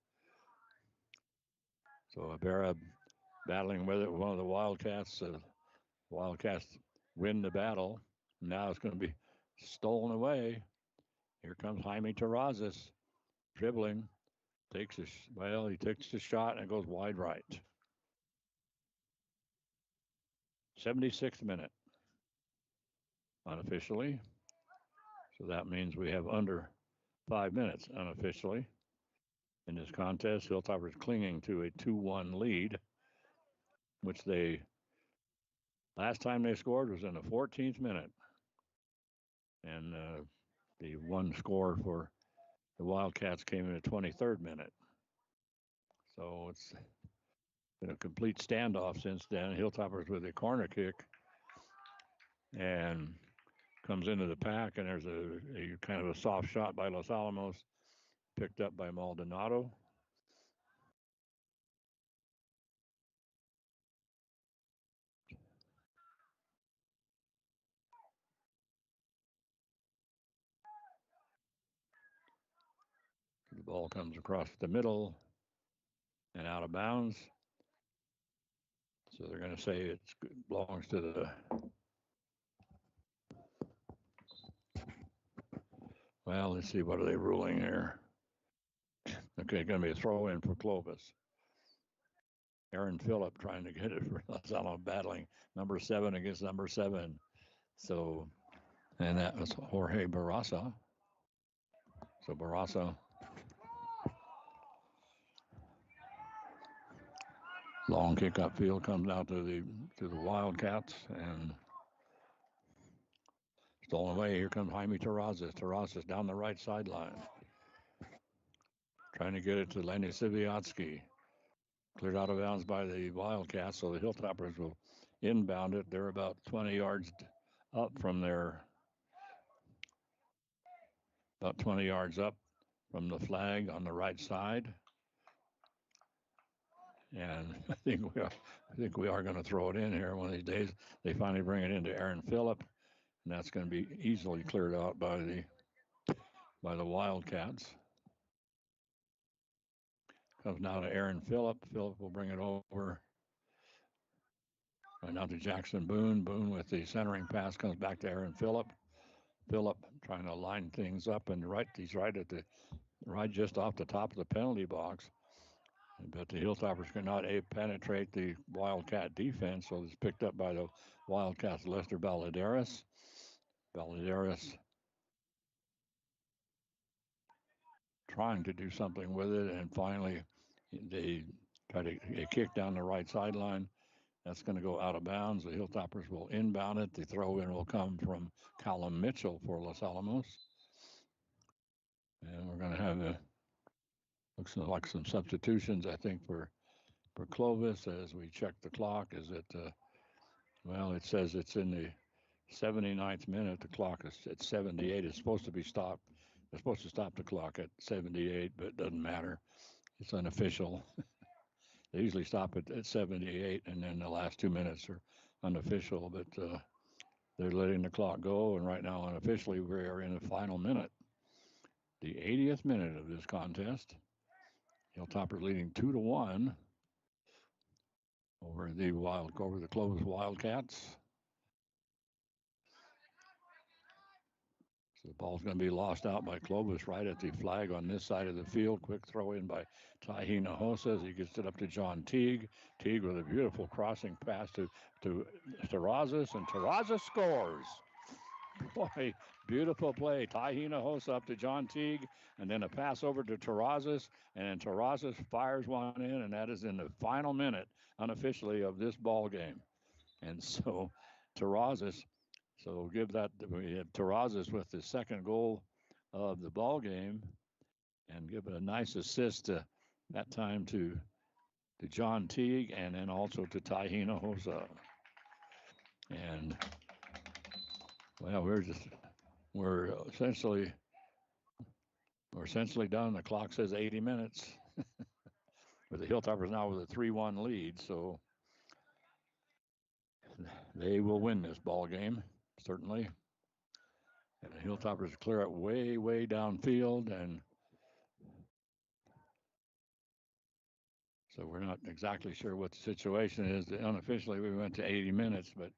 So Abera battling with it. One of the Wildcats. Wildcats win the battle. Now it's going to be stolen away. Here comes Jaime Terrazas dribbling. He takes the shot and it goes wide right. 76th minute unofficially. So that means we have under 5 minutes unofficially in this contest. Hilltoppers clinging to a 2-1 lead, which last time they scored was in the 14th minute. And the one score for the Wildcats came in the 23rd minute. So it's been a complete standoff since then. Hilltoppers with a corner kick and comes into the pack, and there's a kind of a soft shot by Los Alamos, picked up by Maldonado. The ball comes across the middle and out of bounds. So they're going to say it belongs to the. Well, let's see, what are they ruling here? Okay, going to be a throw in for Clovis. Aaron Phillip trying to get it for Los Alamos, battling number 7 against number 7. So, and that was Jorge Barraza. So Barraza, long kick upfield, comes out to the Wildcats and stolen away. Here comes Jaime Terrazas. Terrazas down the right sideline, trying to get it to Lenny Siviatsky. Cleared out of bounds by the Wildcats, so the Hilltoppers will inbound it. They're about 20 yards up from about 20 yards up from the flag on the right side. And I think we are going to throw it in here one of these days. They finally bring it into Aaron Phillip, and that's going to be easily cleared out by the Wildcats. Comes now to Aaron Phillip. Phillip will bring it over right now to Jackson Boone. Boone with the centering pass comes back to Aaron Phillip. Phillip trying to line things up, and he's right just off the top of the penalty box. But the Hilltoppers cannot penetrate the Wildcat defense, so it's picked up by the Wildcats' Lester Balladares. Balladares trying to do something with it, and finally they try to kick down the right sideline. That's going to go out of bounds. The Hilltoppers will inbound it. The throw-in will come from Callum Mitchell for Los Alamos. And we're going to have looks like some substitutions, I think, for Clovis as we check the clock. Is it, it says it's in the 79th minute. The clock is at 78. It's supposed to be stopped. They're supposed to stop the clock at 78, but it doesn't matter. It's unofficial. They usually stop at 78, and then the last 2 minutes are unofficial, but they're letting the clock go, and right now, unofficially, we are in the final minute, the 80th minute of this contest. Hilltoppers leading 2-1 over the Clovis Wildcats. So the ball's going to be lost out by Clovis right at the flag on this side of the field. Quick throw in by Ty Hinojosa as he gets it up to John Teague. Teague with a beautiful crossing pass to Terrazas, and Terrazas scores. Boy, beautiful play. Ty Hinojosa up to John Teague, and then a pass over to Terrazas, and then Terrazas fires one in, and that is in the final minute, unofficially, of this ball game. And so Terrazas, so we'll give that, we have Terrazas with the second goal of the ball game, and give it a nice assist that time to John Teague, and then also to Ty Hinojosa. And well, we're essentially done. The clock says 80 minutes. But the Hilltoppers now with a 3-1 lead, so they will win this ball game, certainly. And the Hilltoppers clear it way, way downfield, and so we're not exactly sure what the situation is. Unofficially, we went to 80 minutes, but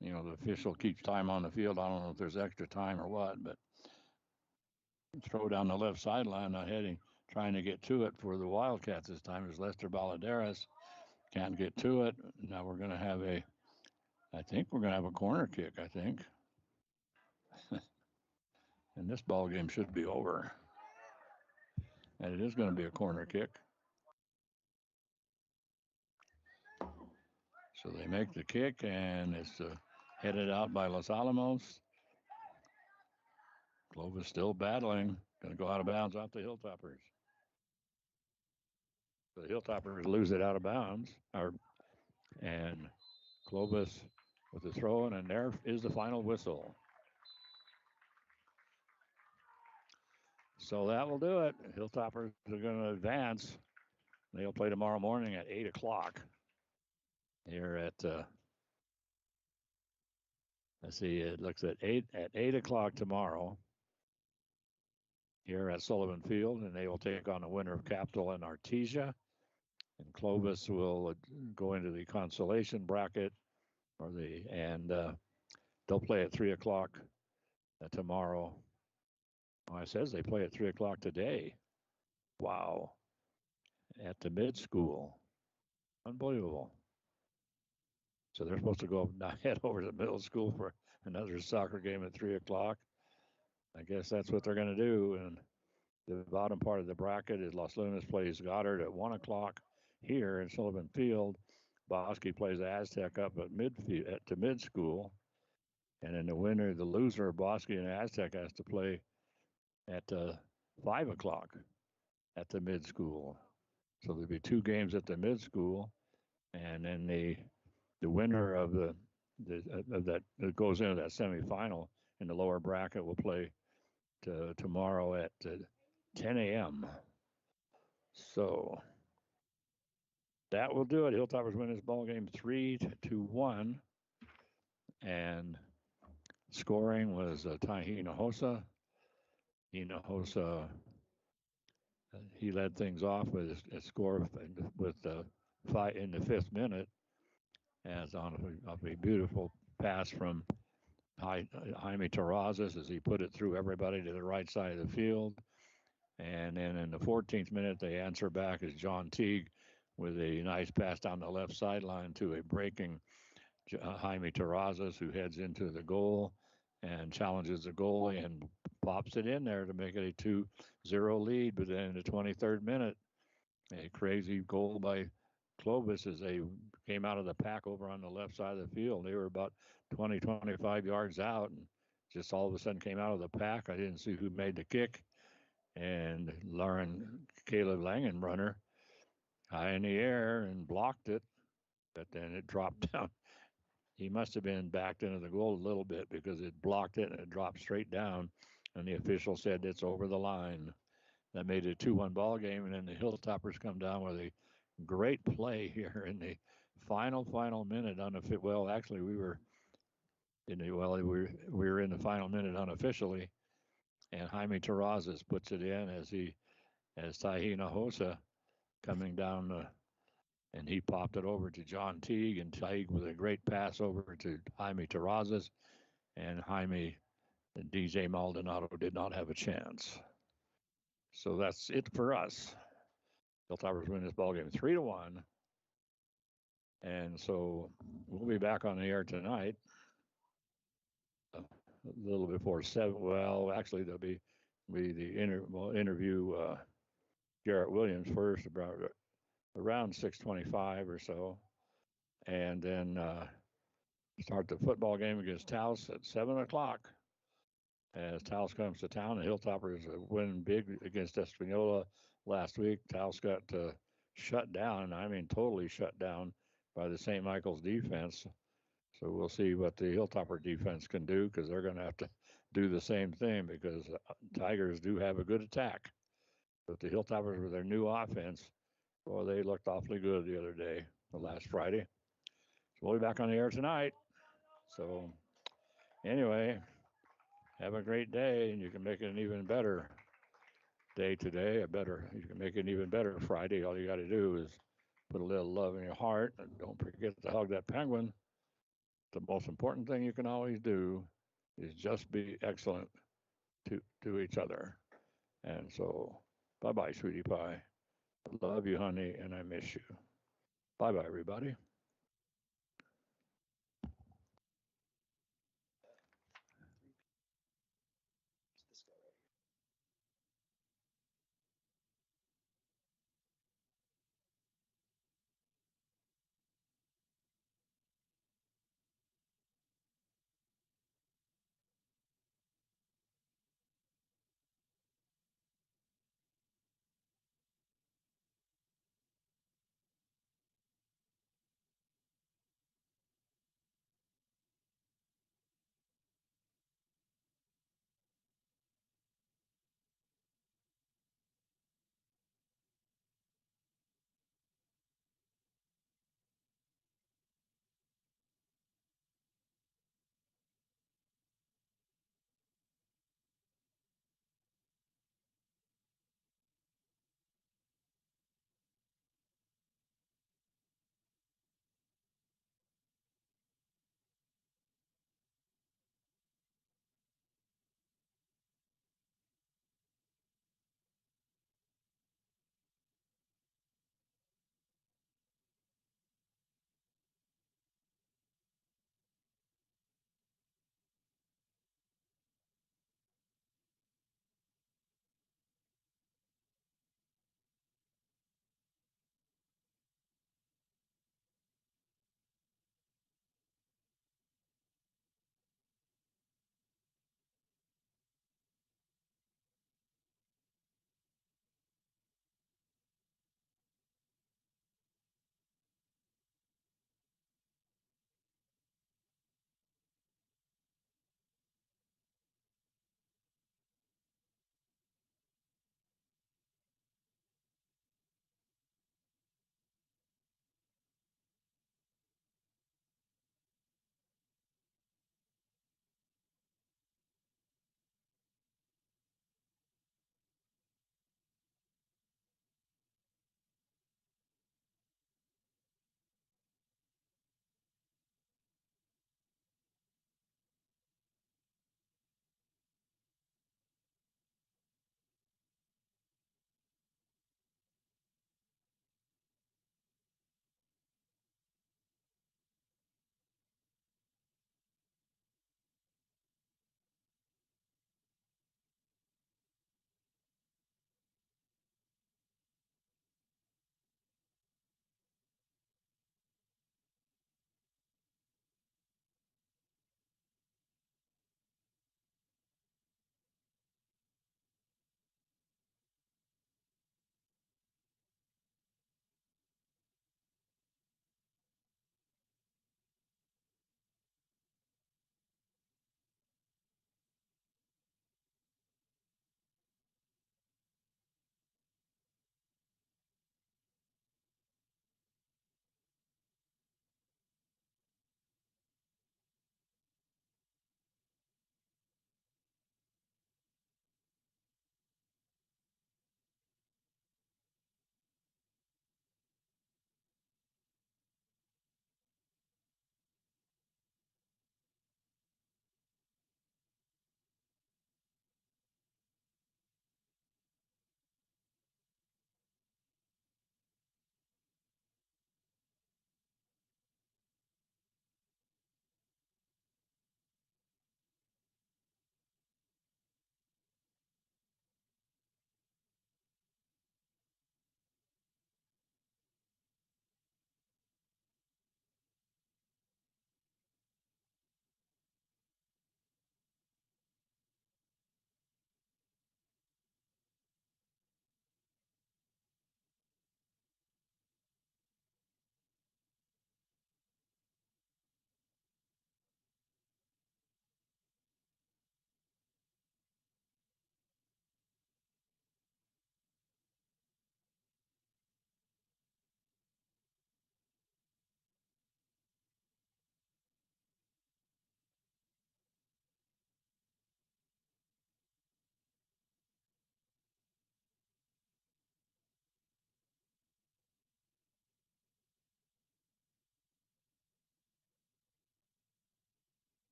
the official keeps time on the field. I don't know if there's extra time or what, but throw down the left sideline, not heading, trying to get to it for the Wildcats this time is Lester Baladeras. Can't get to it. Now we're going to have a corner kick, I think. And this ball game should be over. And it is going to be a corner kick. So they make the kick, and it's headed out by Los Alamos. Clovis still battling. Going to go out of bounds off the Hilltoppers. The Hilltoppers lose it out of bounds. And Clovis with the throw, and there is the final whistle. So that will do it. Hilltoppers are going to advance. They'll play tomorrow morning at 8 o'clock here at, let's see, it looks at 8 o'clock tomorrow here at Sullivan Field, and they will take on the winner of Capital and Artesia. And Clovis will go into the consolation bracket, and they'll play at 3 o'clock tomorrow. Well, it says they play at 3 o'clock today. Wow. At the mid school. Unbelievable. So they're supposed to go head over to the middle school for another soccer game at 3 o'clock. I guess that's what they're going to do. And the bottom part of the bracket is Los Lunas plays Goddard at 1 o'clock here in Sullivan Field. Bosque plays Aztec up at mid school. And then the loser of Bosque and Aztec has to play at 5 o'clock at the mid school. So there'll be 2 games at the mid school, and then the winner of that goes into that semifinal in the lower bracket will play tomorrow at 10 a.m. So that will do it. Hilltoppers win this ball game 3-1, and scoring was Ty Hinojosa. He led things off with a score with 5 in the 5th minute, as on a beautiful pass from Jaime Terrazas as he put it through everybody to the right side of the field. And then in the 14th minute, they answer back as John Teague with a nice pass down the left sideline to a breaking Jaime Terrazas, who heads into the goal and challenges the goalie and pops it in there to make it a 2-0 lead. But then in the 23rd minute, a crazy goal by Clovis as they came out of the pack over on the left side of the field. They were about 20, 25 yards out, and just all of a sudden came out of the pack. I didn't see who made the kick. And Caleb Langenbrunner high in the air and blocked it, but then it dropped down. He must have been backed into the goal a little bit because it blocked it and it dropped straight down. And the official said it's over the line. That made it a 2-1 ball game. And then the Hilltoppers come down with a great play here in the final minute. Well, actually, we were in the final minute unofficially. And Jaime Terrazas puts it in as Ty Hinojosa coming down and he popped it over to John Teague, and Teague with a great pass over to Jaime Terrazas, and Jaime and DJ Maldonado did not have a chance. So that's it for us. Hilltoppers win this ball game 3-1. And so we'll be back on the air tonight, a little before 7. Well, actually, there'll be we'll interview Garrett Williams first, about around 6:25 or so, and then start the football game against Taos at 7 o'clock. As Taos comes to town, the Hilltoppers win big against Espanola last week. Taos got shut down, I mean totally shut down by the St. Michael's defense. So we'll see what the Hilltopper defense can do, because they're going to have to do the same thing, because Tigers do have a good attack. But the Hilltoppers with their new offense, well, they looked awfully good the other day, the last Friday. So we'll be back on the air tonight. So anyway, have a great day, and you can make it an even better day today. You can make it an even better Friday. All you got to do is put a little love in your heart, and don't forget to hug that penguin. The most important thing you can always do is just be excellent to each other. And so, bye bye, sweetie pie. I love you, honey, and I miss you. Bye bye, everybody.